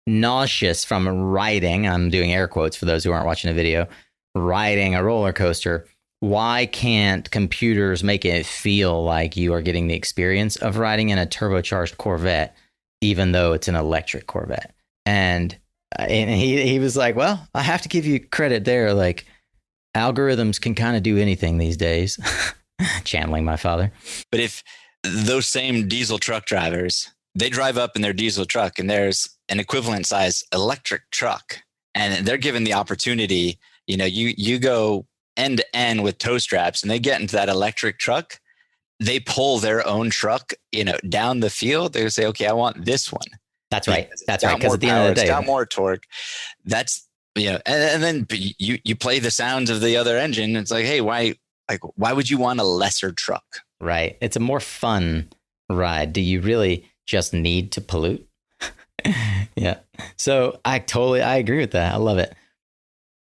nauseous from riding, I'm doing air quotes for those who aren't watching a video, riding a roller coaster, why can't computers make it feel like you are getting the experience of riding in a turbocharged Corvette, even though it's an electric Corvette? And he was like, well, I have to give you credit there. Algorithms can kind of do anything these days. Channeling my father. But if those same diesel truck drivers, they drive up in their diesel truck and there's an equivalent size electric truck and they're given the opportunity, you go end to end with tow straps and they get into that electric truck, they pull their own truck, down the field. They say, okay, I want this one. That's right. That's right. Because at the end of the day, it's got more torque. That's, and then you play the sounds of the other engine. It's like, hey, why would you want a lesser truck? Right. It's a more fun ride. Do you really just need to pollute? Yeah. So I agree with that. I love it.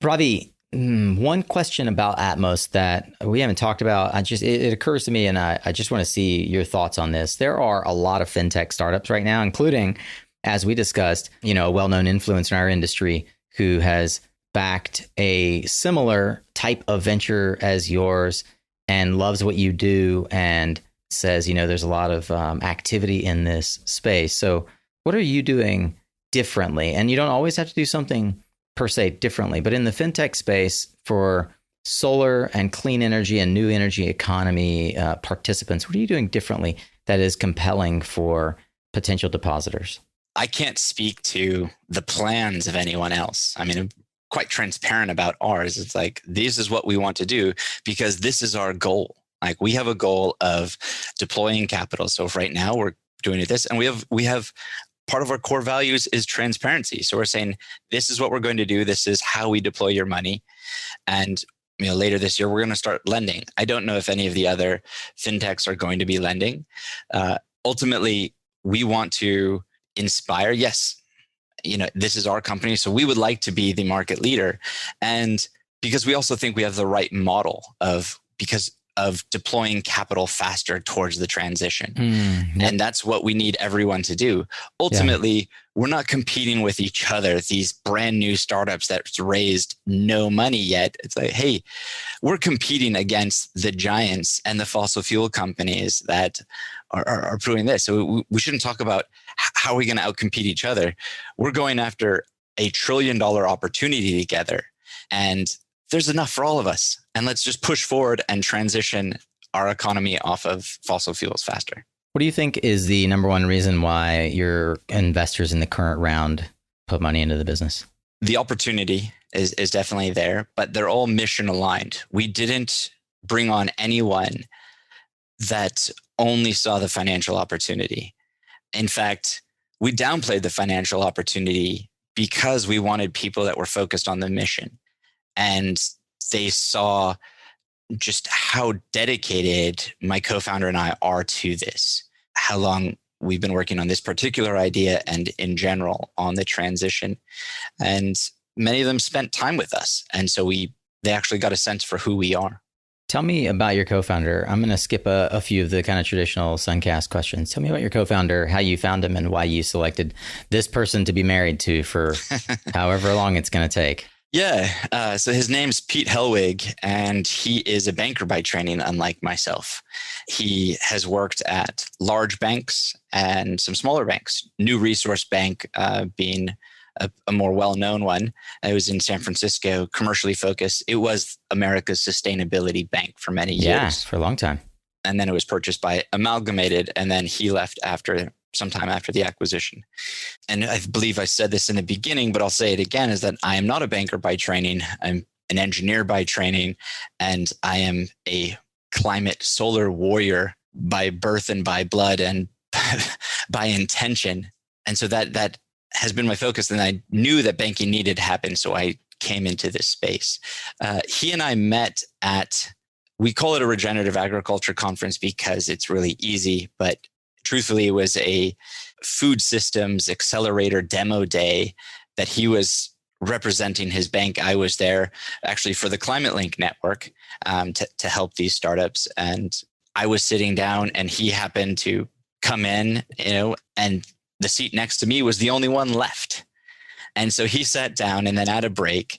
Ravi, one question about Atmos that we haven't talked about. It occurs to me, and I just want to see your thoughts on this. There are a lot of fintech startups right now, including, as we discussed, a well-known influencer in our industry who has backed a similar type of venture as yours and loves what you do and says, there's a lot of activity in this space. So what are you doing differently? And you don't always have to do something per se differently, but in the fintech space for solar and clean energy and new energy economy participants, what are you doing differently that is compelling for potential depositors? I can't speak to the plans of anyone else. I mean, I'm quite transparent about ours. It's this is what we want to do because this is our goal. We have a goal of deploying capital. So if right now we're doing this, and we have part of our core values is transparency. So we're saying, this is what we're going to do. This is how we deploy your money. And later this year, we're going to start lending. I don't know if any of the other fintechs are going to be lending. Ultimately, we want to inspire. Yes, this is our company. So we would like to be the market leader. And because we also think we have the right model of deploying capital faster towards the transition. Yep. And that's what we need everyone to do. Ultimately, we're not competing with each other. These brand new startups that's raised no money yet. It's hey, we're competing against the giants and the fossil fuel companies that are proving this. So we shouldn't talk about how are we going to outcompete each other. We're going after $1 trillion opportunity together. And there's enough for all of us. And let's just push forward and transition our economy off of fossil fuels faster. What do you think is the number one reason why your investors in the current round put money into the business? The opportunity is definitely there, but they're all mission aligned. We didn't bring on anyone that only saw the financial opportunity. In fact, we downplayed the financial opportunity because we wanted people that were focused on the mission. And they saw just how dedicated my co-founder and I are to this, how long we've been working on this particular idea and in general on the transition. And many of them spent time with us. And so they actually got a sense for who we are. Tell me about your co-founder. I'm going to skip a few of the kind of traditional Suncast questions. Tell me about your co-founder, how you found him, and why you selected this person to be married to for however long it's going to take. Yeah. So his name's Pete Helwig, and he is a banker by training, unlike myself. He has worked at large banks and some smaller banks, New Resource Bank being a more well-known one. It was in San Francisco, commercially focused. It was America's sustainability bank for many years. Yeah, for a long time. And then it was purchased by Amalgamated, and then he left sometime after the acquisition. And I believe I said this in the beginning, but I'll say it again, is that I am not a banker by training. I'm an engineer by training, and I am a climate solar warrior by birth and by blood and by intention. And so that has been my focus. And I knew that banking needed to happen. So I came into this space. He and I met we call it a regenerative agriculture conference because it's really easy, but truthfully, it was a food systems accelerator demo day that he was representing his bank. I was there actually for the ClimateLink network to help these startups. And I was sitting down and he happened to come in, and the seat next to me was the only one left. And so he sat down, and then at a break,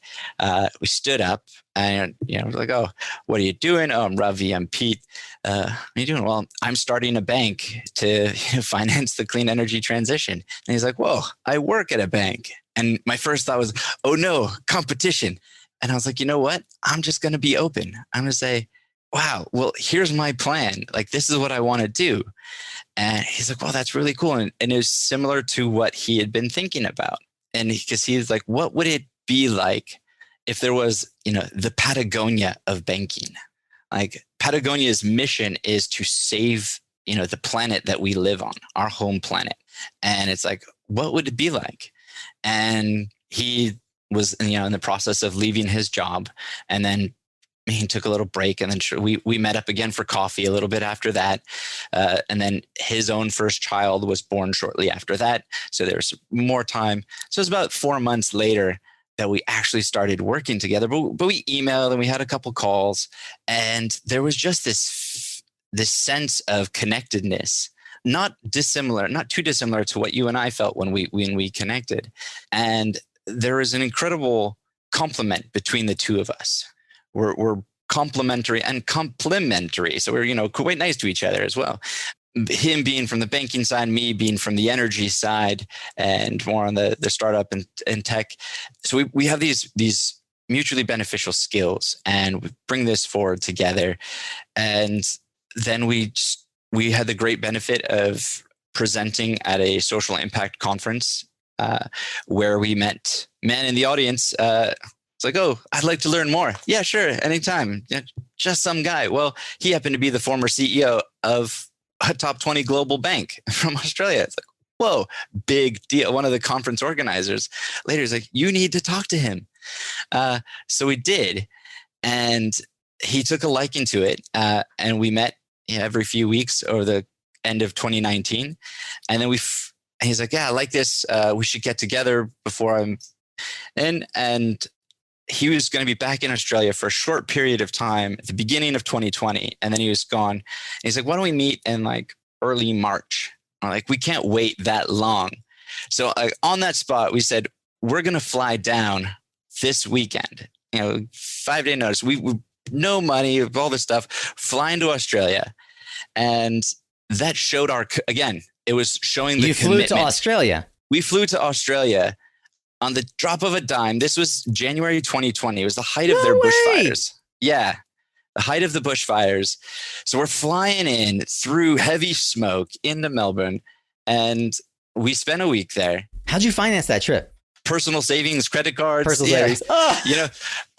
we stood up and, we're like, "Oh, what are you doing?" "Oh, I'm Ravi, I'm Pete. What are you doing?" "Well, I'm starting a bank to finance the clean energy transition." And he's like, "Whoa, I work at a bank." And my first thought was, "Oh no, competition." And I was like, you know what? I'm just going to be open. I'm going to say, "Wow, well, here's my plan. Like, this is what I want to do." And he's like, "Well, that's really cool." And it was similar to what he had been thinking about. And because he's like, what would it be like if there was, the Patagonia of banking? Like, Patagonia's mission is to save, the planet that we live on, our home planet. And it's like, what would it be like? And he was, in the process of leaving his job, and then he took a little break, and then we met up again for coffee a little bit after that. And then his own first child was born shortly after that. So there was more time. So it was about 4 months later that we actually started working together. But we emailed and we had a couple calls, and there was just this sense of connectedness, not too dissimilar to what you and I felt when we connected. And there was an incredible complement between the two of us. We're complementary and complementary. So we're, quite nice to each other as well. Him being from the banking side, me being from the energy side, and more on the startup and tech. So we have these mutually beneficial skills, and we bring this forward together. And then we had the great benefit of presenting at a social impact conference where we met men in the audience. It's like, "Oh, I'd like to learn more." "Yeah, sure, anytime." "Yeah, just some guy." Well, he happened to be the former CEO of a top 20 global bank from Australia. It's like, whoa, big deal. One of the conference organizers later is like, "You need to talk to him." So we did, and he took a liking to it, and we met every few weeks over the end of 2019, and then he's like, "Yeah, I like this. We should get together before I'm in." And he was going to be back in Australia for a short period of time at the beginning of 2020. And then he was gone. And he's like, "Why don't we meet in like early March?" I'm like, "We can't wait that long." So on that spot, we said, "We're going to fly down this weekend, 5-day notice. We no money, all this stuff, flying to Australia." And that showed it was showing the commitment. You flew to Australia. We flew to Australia on the drop of a dime. This was January 2020. It was the height of their bushfires. Yeah, the height of the bushfires. So we're flying in through heavy smoke into Melbourne, and we spent a week there. How'd you finance that trip? personal savings, credit cards. Personal savings. You know,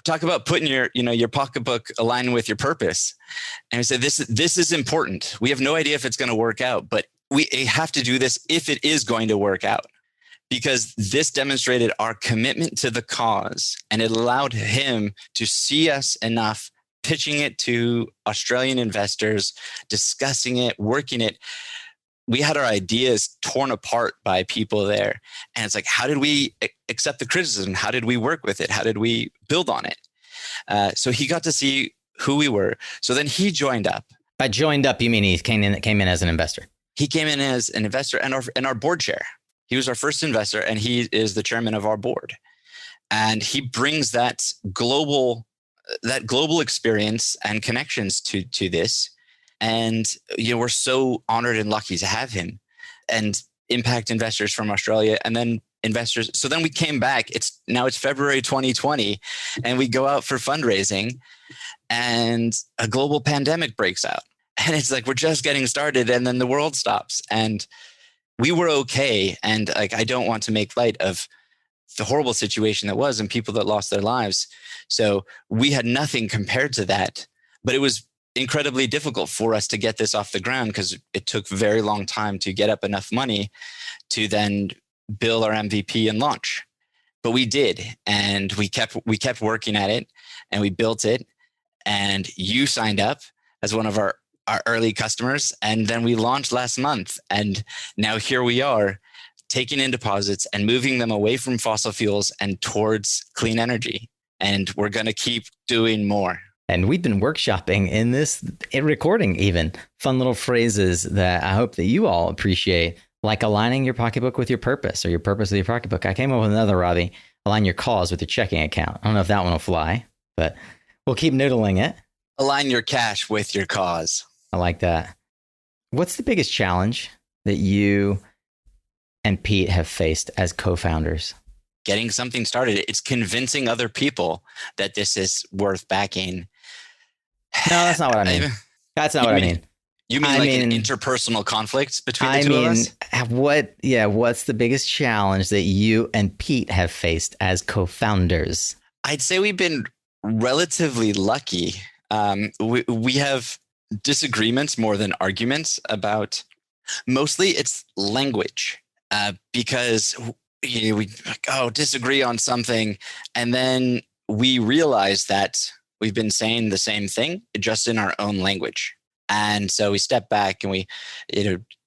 talk about putting your pocketbook aligned with your purpose. And we said, this is important. We have no idea if it's going to work out, but we have to do this if it is going to work out, because this demonstrated our commitment to the cause, and it allowed him to see us enough, pitching it to Australian investors, discussing it, working it. We had our ideas torn apart by people there. And it's like, how did we accept the criticism? How did we work with it? How did we build on it? So he got to see who we were. So then he joined up. By joined up, you mean he came in as an investor? He came in as an investor and our board chair. He was our first investor, and he is the chairman of our board. And he brings that global experience and connections to this. And we're so honored and lucky to have him, and impact investors from Australia, and then investors. So then we came back. It's February 2020, and we go out for fundraising, and a global pandemic breaks out. And it's like, we're just getting started, and then the world stops. And we were okay. And like, I don't want to make light of the horrible situation that was and people that lost their lives. So we had nothing compared to that, but it was incredibly difficult for us to get this off the ground, because it took a very long time to get up enough money to then build our MVP and launch. But we did, and we kept working at it, and we built it. And you signed up as one of our early customers, and then we launched last month, and now here we are, taking in deposits and moving them away from fossil fuels and towards clean energy. And we're going to keep doing more. And we've been workshopping in recording even fun little phrases that I hope that you all appreciate, like aligning your pocketbook with your purpose, or your purpose with your pocketbook. I came up with another, Ravi: align your cause with your checking account. I don't know if that one will fly, but we'll keep noodling it. Align your cash with your cause. I like that. What's the biggest challenge that you and Pete have faced as co-founders? Getting something started. It's convincing other people that this is worth backing. No, that's not what I mean. That's not what I mean. You mean an interpersonal conflict between the two of us? What's the biggest challenge that you and Pete have faced as co-founders? I'd say we've been relatively lucky. We have disagreements more than arguments about, mostly it's language, because we disagree on something, and then we realize that we've been saying the same thing just in our own language. And so we step back and we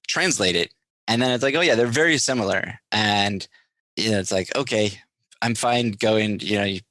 translate it, and then it's like, oh yeah, they're very similar. And it's like, okay, I'm fine going,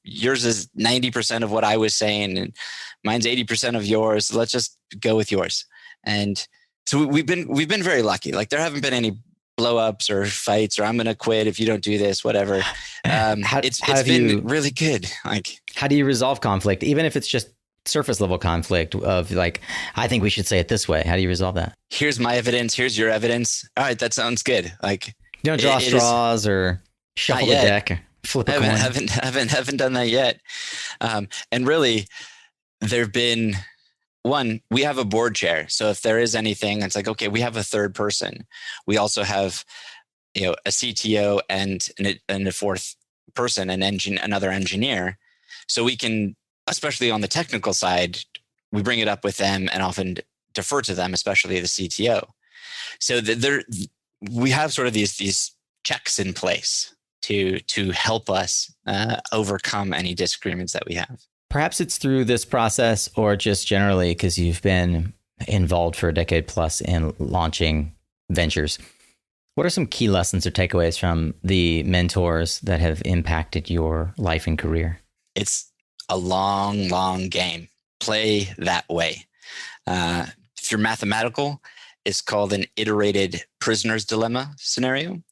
yours is 90% of what I was saying, and mine's 80% of yours. So let's just go with yours. And so we've been very lucky. Like, there haven't been any blow-ups or fights, or I'm going to quit if you don't do this, whatever. It's been really good. Like, how do you resolve conflict, even if it's just surface level conflict of like, I think we should say it this way? How do you resolve that? Here's my evidence. Here's your evidence. All right, that sounds good. Like, you don't draw straws or shuffle the deck or flip a coin. Haven't done that yet. And really, there've been we have a board chair. So if there is anything, it's like, okay, we have a third person. We also have, a CTO and a fourth person, another engineer. So we can, especially on the technical side, we bring it up with them and often defer to them, especially the CTO. So we have sort of these checks in place to help us overcome any disagreements that we have. Perhaps it's through this process, or just generally because you've been involved for a decade plus in launching ventures. What are some key lessons or takeaways from the mentors that have impacted your life and career? It's a long, long game. Play that way. If you're mathematical, it's called an iterated prisoner's dilemma scenario,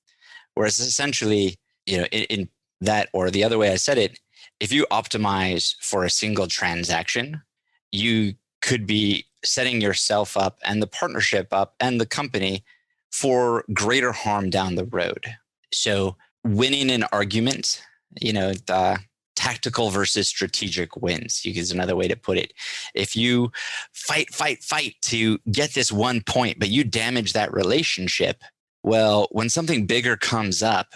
whereas essentially, in that, or the other way I said it, if you optimize for a single transaction, you could be setting yourself up and the partnership up and the company for greater harm down the road. So winning an argument, the tactical versus strategic wins, is another way to put it. If you fight to get this one point, but you damage that relationship, well, when something bigger comes up,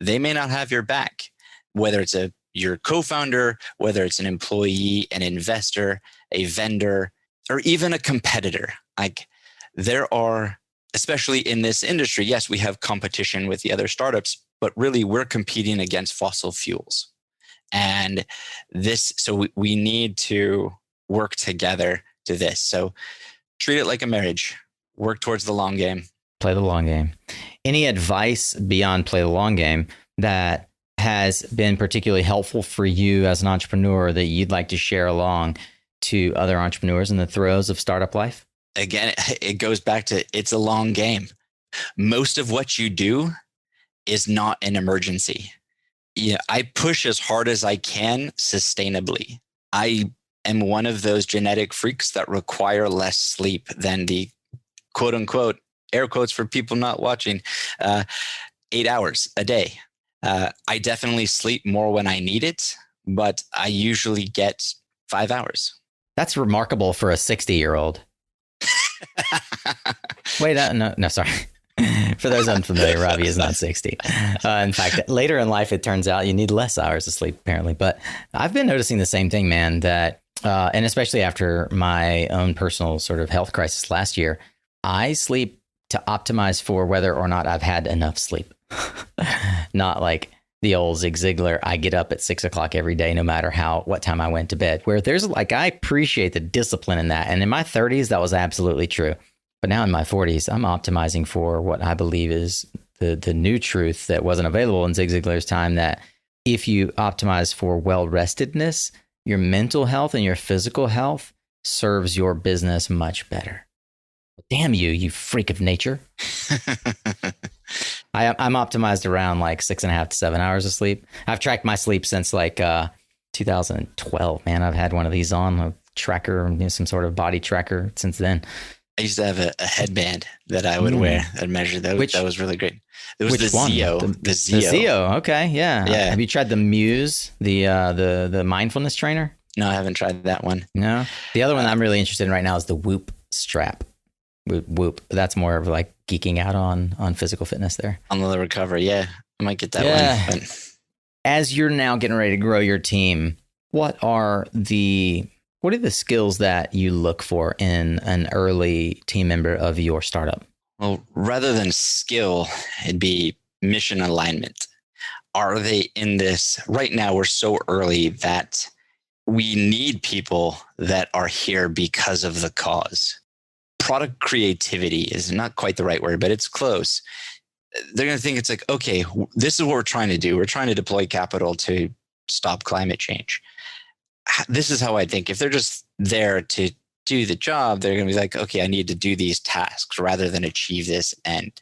they may not have your back, whether it's your co-founder, whether it's an employee, an investor, a vendor, or even a competitor. Like there are, especially in this industry, yes, we have competition with the other startups, but really we're competing against fossil fuels. And so we need to work together to this. So treat it like a marriage, work towards the long game. Play the long game. Any advice beyond play the long game that has been particularly helpful for you as an entrepreneur that you'd like to share along to other entrepreneurs in the throes of startup life? Again, it goes back to it's a long game. Most of what you do is not an emergency. Yeah, I push as hard as I can sustainably. I am one of those genetic freaks that require less sleep than the quote unquote, air quotes for people not watching, 8 hours a day. I definitely sleep more when I need it, but I usually get 5 hours. That's remarkable for a 60-year-old. Wait, no, sorry. For those unfamiliar, Ravi is not 60. In fact, later in life, it turns out you need less hours of sleep, apparently. But I've been noticing the same thing, man, that, and especially after my own personal sort of health crisis last year, I sleep to optimize for whether or not I've had enough sleep. Not like the old Zig Ziglar, I get up at 6 o'clock every day, no matter what time I went to bed, where there's like, I appreciate the discipline in that. And in my 30s, that was absolutely true. But now in my 40s, I'm optimizing for what I believe is the new truth that wasn't available in Zig Ziglar's time, that if you optimize for well-restedness, your mental health and your physical health serves your business much better. Damn you freak of nature. I'm optimized around like 6.5 to 7 hours of sleep. I've tracked my sleep since like 2012, man. I've had one of these on, a tracker, some sort of body tracker since then. I used to have a headband that I would wear that measured those. That was really great. It was the Zeo. The Zeo. The Zeo. Okay. Yeah. Have you tried the Muse, the mindfulness trainer? No, I haven't tried that one. No. The other one I'm really interested in right now is the Whoop strap. Whoop. That's more of like geeking out on physical fitness there. On the recovery. Yeah. I might get that one. But... As you're now getting ready to grow your team, what are the skills that you look for in an early team member of your startup? Well, rather than skill, it'd be mission alignment. Are they in this? Right now, we're so early that we need people that are here because of the cause. Product creativity is not quite the right word, but it's close. They're going to think it's like, okay, this is what we're trying to do. We're trying to deploy capital to stop climate change. This is how I think. If they're just there to do the job, they're going to be like, okay, I need to do these tasks rather than achieve this end.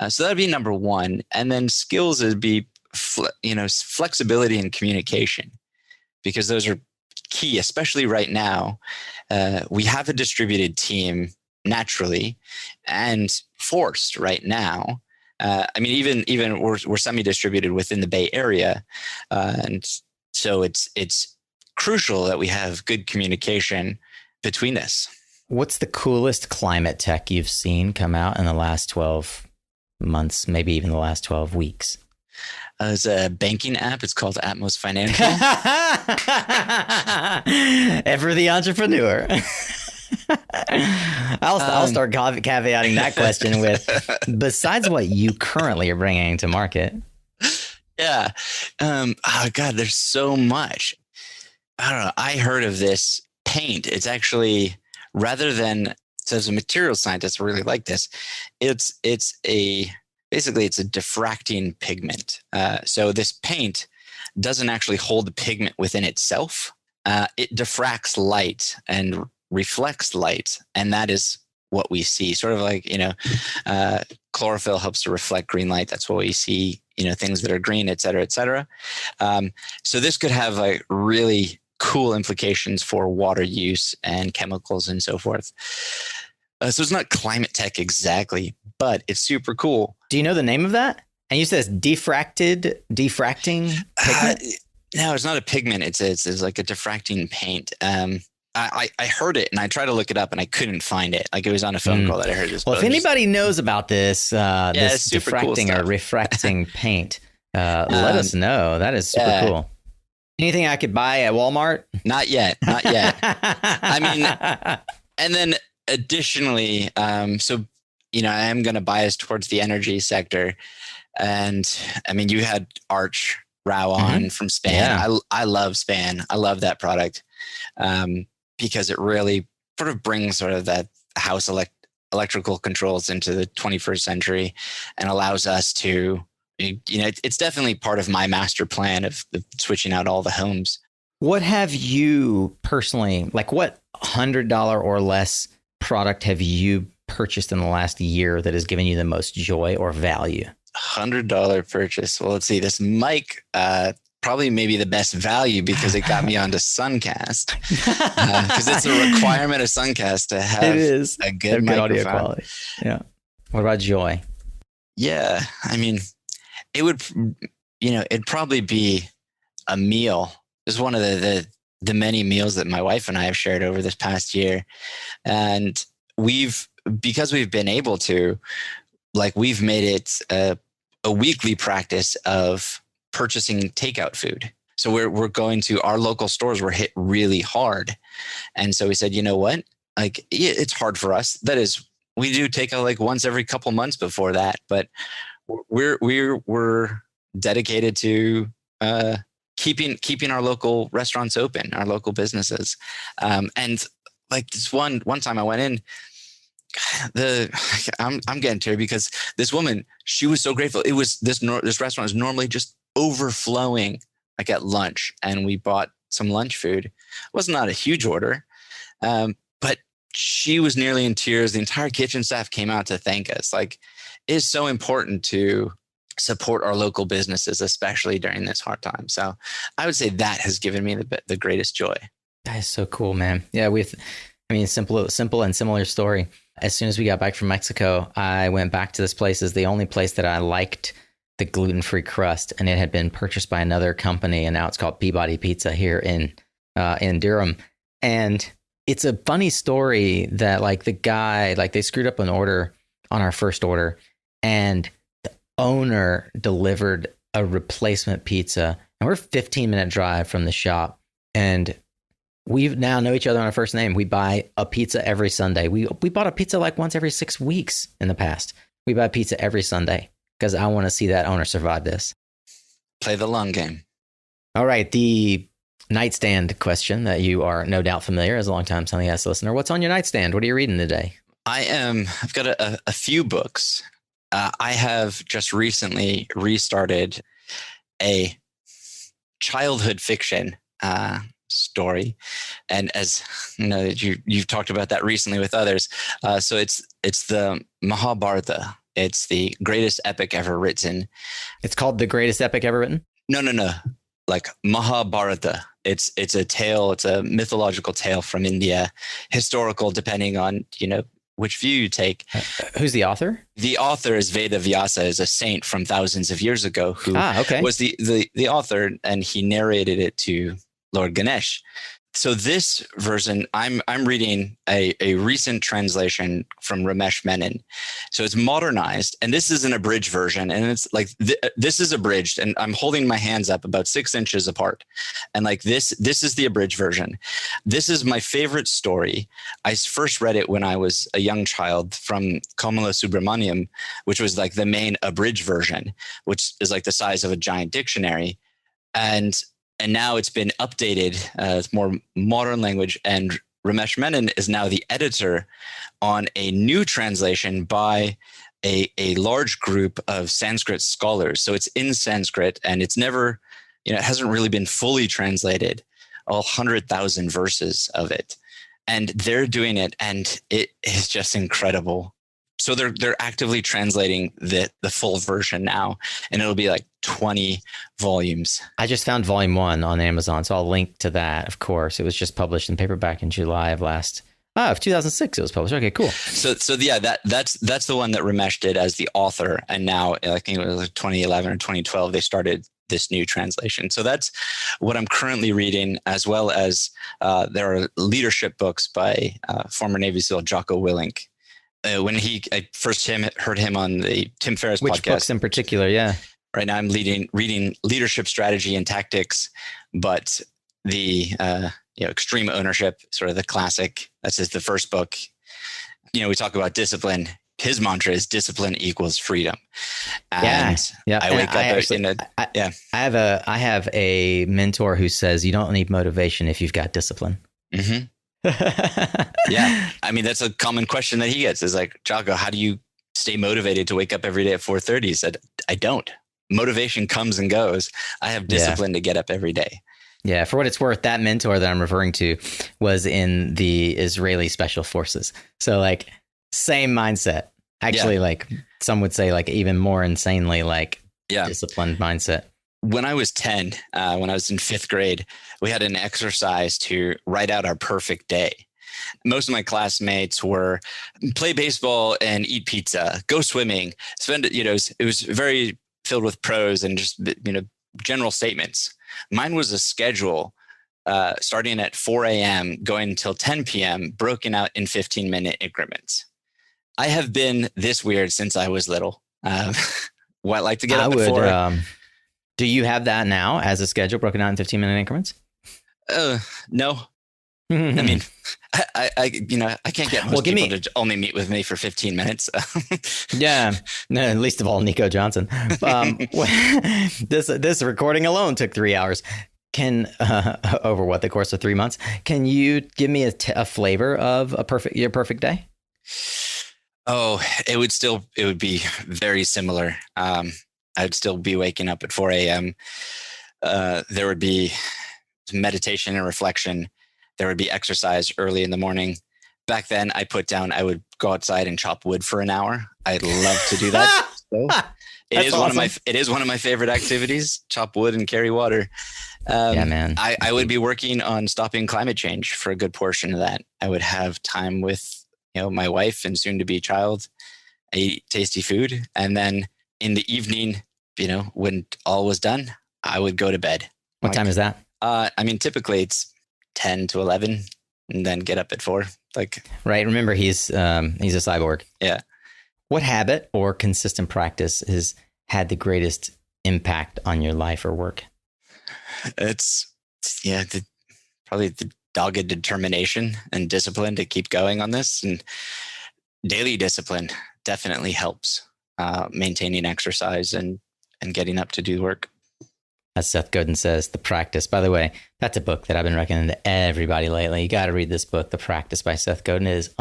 So that'd be number one. And then skills would be, flexibility and communication, because those are key, especially right now. We have a distributed team naturally and forced right now. Even we're semi-distributed within the Bay Area. And so it's crucial that we have good communication between us. What's the coolest climate tech you've seen come out in the last 12 months, maybe even the last 12 weeks? There's a banking app. It's called Atmos Financial. Ever the entrepreneur. I'll start caveating that question with, besides what you currently are bringing to market. Yeah. Oh God, there's so much. I don't know. I heard of this paint. It's actually, rather than, so as a material scientist, I really like this. It's a diffracting pigment. So this paint doesn't actually hold the pigment within itself. It diffracts light and reflects light. And that is what we see. Sort of like, chlorophyll helps to reflect green light. That's what we see, things that are green, et cetera, et cetera. So this could have like really cool implications for water use and chemicals and so forth. So it's not climate tech exactly, but it's super cool. Do you know the name of that? And you said it's diffracting pigment? No, it's not a pigment. It's like a diffracting paint. I heard it and I tried to look it up and I couldn't find it. Like it was on a phone call that I heard this. Well, if anybody knows about this, this super diffracting cool or refracting paint, Let us know. That is super cool. Anything I could buy at Walmart? Not yet. I mean, and then additionally, so, I am going to bias towards the energy sector. And I mean, you had Arch Rao on from Span. Yeah. I love Span. I love that product because it really sort of brings sort of that house electrical controls into the 21st century and allows us to, it's definitely part of my master plan of switching out all the homes. What have you personally, like what $100 or less product have you purchased in the last year that has given you the most joy or value? $100 purchase. Well, let's see. This mic, probably maybe the best value because it got me onto Suncast. Because it's a requirement of Suncast to have a good audio quality. Yeah. What about joy? Yeah. I mean, it would, it'd probably be a meal. It's one of the many meals that my wife and I have shared over this past year. And because we've been able to, we've made it a weekly practice of purchasing takeout food. So we're going to our local stores were hit really hard. And so we said, you know what? It's hard for us. That is, we do takeout once every couple months before that, but we're dedicated to keeping our local restaurants open, our local businesses. And this one time I went in, I'm getting teary because this woman, she was so grateful. It was this restaurant is normally just overflowing at lunch, and we bought some lunch food. It was not a huge order, but she was nearly in tears. The entire kitchen staff came out to thank us. It is so important to support our local businesses, especially during this hard time. So I would say that has given me the greatest joy. That is so cool, man. Yeah, simple and similar story. As soon as we got back from Mexico, I went back to this place. It's the only place that I liked the gluten-free crust, and it had been purchased by another company, and now it's called Peabody Pizza here in Durham. And it's a funny story that the guy, they screwed up an order on our first order, and the owner delivered a replacement pizza, and we're a 15-minute drive from the shop, and we now know each other on our first name. We buy a pizza every Sunday. We bought a pizza once every 6 weeks in the past. We buy pizza every Sunday because I want to see that owner survive this. Play the long game. All right. The nightstand question that you are no doubt familiar as a longtime Sunny Yes listener. What's on your nightstand? What are you reading today? I've got a few books. I have just recently restarted a childhood fiction story, and as you've talked about that recently with others, so it's the Mahabharata. It's the greatest epic ever written. It's called the greatest epic ever written? No, Mahabharata. It's a tale. It's a mythological tale from India, historical, depending on which view you take. Who's the author? The author is Veda Vyasa, is a saint from thousands of years ago who was the author, and he narrated it to Lord Ganesh. So this version, I'm reading a recent translation from Ramesh Menon. So it's modernized, and this is an abridged version, and it's this is abridged, and I'm holding my hands up about 6 inches apart, and this is the abridged version. This is my favorite story. I first read it when I was a young child from Kamala Subramaniam, which was the main abridged version, which is the size of a giant dictionary, and now it's been updated. It's more modern language, and Ramesh Menon is now the editor on a new translation by a large group of Sanskrit scholars. So it's in Sanskrit, and it's never, it hasn't really been fully translated, all 100,000 verses of it. And they're doing it, and it is just incredible. So they're actively translating the full version now, and it'll be 20 volumes. I just found volume 1 on Amazon, so I'll link to that. Of course, it was just published in paperback in July of 2006. It was published. Okay, cool. So yeah, that's the one that Ramesh did as the author, and now I think it was 2011 or 2012 they started this new translation. So that's what I'm currently reading, as well as there are leadership books by former Navy SEAL Jocko Willink. When I first heard him on the Tim Ferriss podcast. Which books in particular? Yeah. Right now I'm reading Leadership Strategy and Tactics, but the Extreme Ownership, sort of the classic. That's just the first book. We talk about discipline. His mantra is discipline equals freedom. And yeah. I wake up I have a mentor who says you don't need motivation if you've got discipline. Mm-hmm. Yeah. I mean, that's a common question that he gets is like, Jocko, how do you stay motivated to wake up every day at 4:30? He said, I don't. Motivation comes and goes. I have discipline to get up every day. Yeah. For what it's worth, that mentor that I'm referring to was in the Israeli Special Forces. So like same mindset. Actually, like some would say like even more insanely like disciplined mindset. When I was 10, when I was in 5th grade, we had an exercise to write out our perfect day. Most of my classmates were play baseball and eat pizza, go swimming, spend, it was very filled with prose and just, general statements. Mine was a schedule starting at 4 a.m., going until 10 p.m., broken out in 15-minute increments. I have been this weird since I was little. Like to get up at 4. Do you have that now as a schedule broken out in 15-minute increments? No. I mean, I can't get most people to only meet with me for 15 minutes. Yeah, no, least of all Nico Johnson. This recording alone took 3 hours. Over the course of 3 months? Can you give me a flavor of your perfect day? Oh, it would be very similar. I'd still be waking up at 4 a.m. There would be meditation and reflection. There would be exercise early in the morning. Back then, I would go outside and chop wood for an hour. I'd love to do that. It is one of my favorite activities, chop wood and carry water. Yeah, man. I would be working on stopping climate change for a good portion of that. I would have time with my wife and soon to be child. I eat tasty food. And then in the evening, when all was done, I would go to bed. What time is that? Typically it's 10 to 11 and then get up at 4. Right. Remember, he's a cyborg. Yeah. What habit or consistent practice has had the greatest impact on your life or work? It's probably the dogged determination and discipline to keep going on this, and daily discipline definitely helps maintaining exercise and getting up to do work. As Seth Godin says, The Practice. By the way, that's a book that I've been recommending to everybody lately. You got to read this book, The Practice by Seth Godin. It is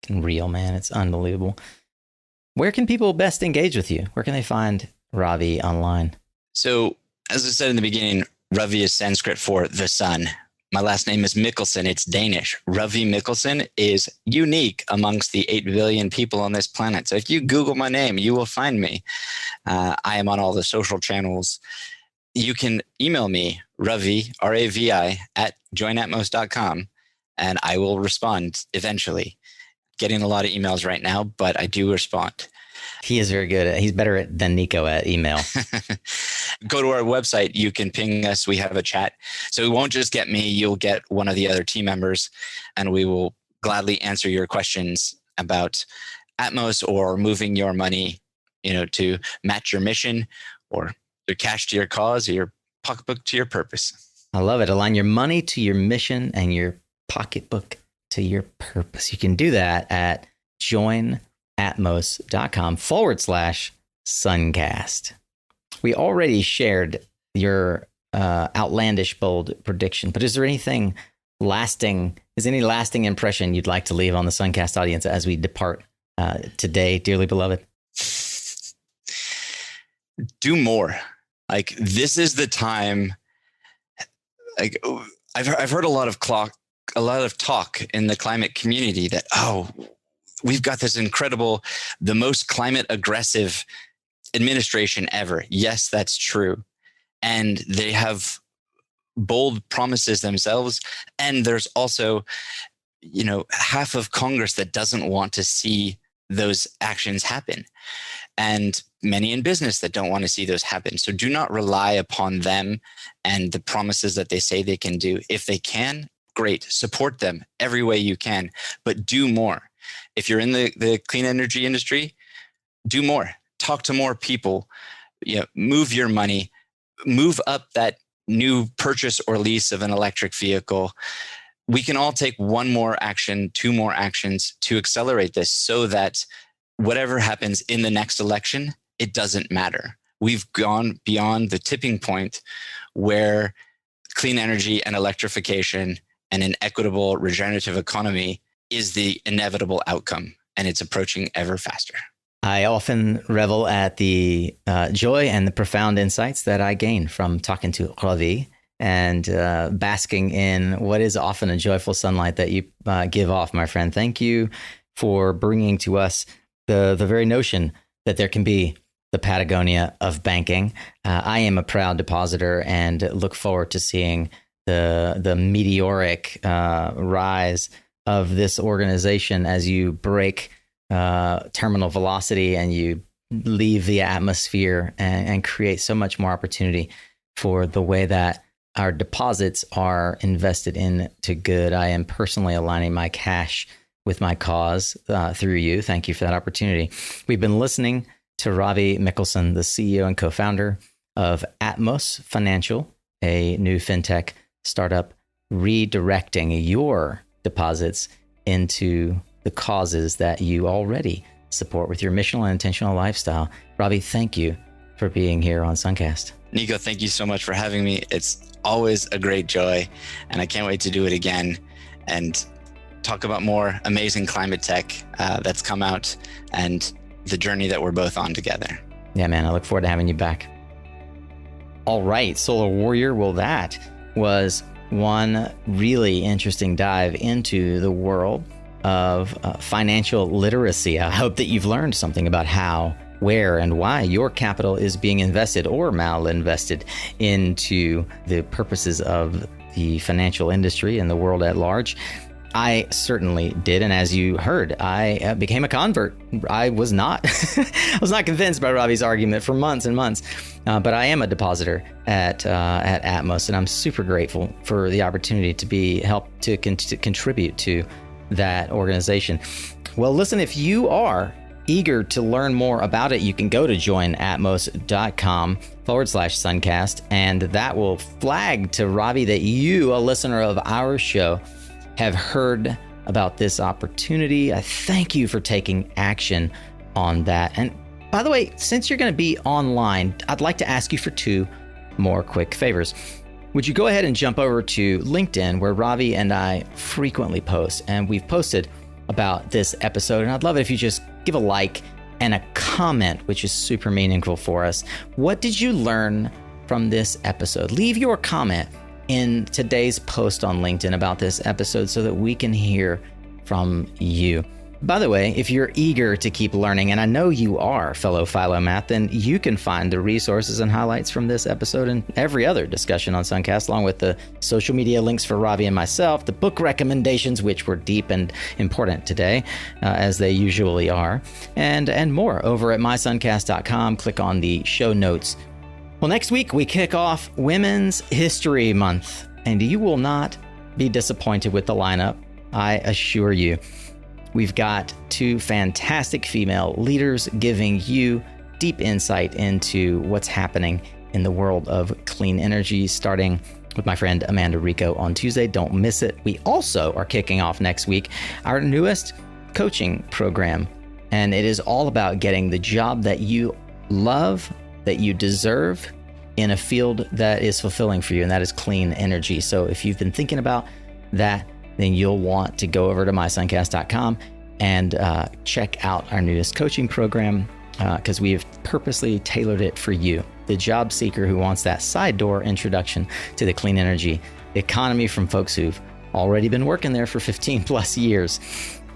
unreal, man. It's unbelievable. Where can people best engage with you? Where can they find Ravi online? So, as I said in the beginning, Ravi is Sanskrit for the sun. My last name is Mikkelsen. It's Danish. Ravi Mikkelsen is unique amongst the 8 billion people on this planet. So if you Google my name, you will find me. I am on all the social channels. You can email me, Ravi, R-A-V-I, at joinatmos.com, and I will respond eventually. Getting a lot of emails right now, but I do respond. He is very good. He's better than Nico at email. Go to our website. You can ping us. We have a chat. So it won't just get me. You'll get one of the other team members, and we will gladly answer your questions about Atmos or moving your money, to match your mission, or your cash to your cause, or your pocketbook to your purpose. I love it. Align your money to your mission and your pocketbook to your purpose. You can do that at joinatmos.com/suncast. We already shared your outlandish, bold prediction, but is there any lasting impression you'd like to leave on the Suncast audience as we depart today, dearly beloved? Do more. This is the time. I've heard a lot of talk in the climate community that, we've got this incredible, the most climate aggressive administration ever. Yes, that's true. And they have bold promises themselves. And there's also, half of Congress that doesn't want to see those actions happen. And many in business that don't want to see those happen. So do not rely upon them and the promises that they say they can do. If they can, great. Support them every way you can, but do more. If you're in the clean energy industry, do more. Talk to more people. move your money, move up that new purchase or lease of an electric vehicle. We can all take one more action, two more actions to accelerate this so that whatever happens in the next election, it doesn't matter. We've gone beyond the tipping point where clean energy and electrification and an equitable regenerative economy is the inevitable outcome, and it's approaching ever faster. I often revel at the joy and the profound insights that I gain from talking to Ravi and basking in what is often a joyful sunlight that you give off, my friend. Thank you for bringing to us the very notion that there can be the Patagonia of banking. I am a proud depositor and look forward to seeing the meteoric rise of this organization as you break terminal velocity and you leave the atmosphere and create so much more opportunity for the way that our deposits are invested into good. I am personally aligning my cash with my cause through you. Thank you for that opportunity. We've been listening to Ravi Mikkelsen, the CEO and co-founder of Atmos Financial, a new fintech startup redirecting your deposits into the causes that you already support with your missional and intentional lifestyle. Ravi, thank you for being here on Suncast. Nico, thank you so much for having me. It's always a great joy, and I can't wait to do it again and talk about more amazing climate tech that's come out and the journey that we're both on together. Yeah, man, I look forward to having you back. All right, Solar Warrior. Well, that was one really interesting dive into the world of financial literacy. I hope that you've learned something about how, where, and why your capital is being invested or malinvested into the purposes of the financial industry and the world at large. I certainly did, and as you heard, I became a convert. I was not convinced by Ravi's argument for months and months, but I am a depositor at Atmos, and I'm super grateful for the opportunity to be helped to contribute to that organization. Well, listen, if you are eager to learn more about it, you can go to joinatmos.com/Suncast, and that will flag to Ravi that you, a listener of our show, have heard about this opportunity. I thank you for taking action on that. And by the way, since you're going to be online, I'd like to ask you for two more quick favors. Would you go ahead and jump over to LinkedIn, where Ravi and I frequently post, and we've posted about this episode, and I'd love it if you just give a like and a comment, which is super meaningful for us. What did you learn from this episode? Leave your comment in today's post on LinkedIn about this episode so that we can hear from you. By the way, if you're eager to keep learning, and I know you are, fellow Philomath, then you can find the resources and highlights from this episode and every other discussion on Suncast, along with the social media links for Ravi and myself, the book recommendations, which were deep and important today, as they usually are, and more over at mysuncast.com. Click on the show notes. Well, next week we kick off Women's History Month, and you will not be disappointed with the lineup, I assure you. We've got two fantastic female leaders giving you deep insight into what's happening in the world of clean energy, starting with my friend Amanda Rico on Tuesday. Don't miss it. We also are kicking off next week our newest coaching program, and it is all about getting the job that you love, that you deserve, in a field that is fulfilling for you, and that is clean energy. So if you've been thinking about that, then you'll want to go over to mysuncast.com and check out our newest coaching program, because we have purposely tailored it for you, the job seeker who wants that side door introduction to the clean energy economy from folks who've already been working there for 15 plus years.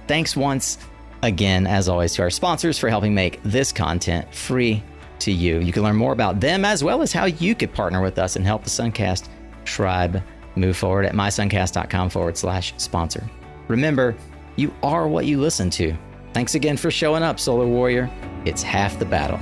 Thanks once again, as always, to our sponsors for helping make this content free to you. You can learn more about them as well as how you could partner with us and help the Suncast tribe move forward at mysuncast.com/sponsor. Remember, you are what you listen to. Thanks again for showing up, Solar Warrior. It's half the battle.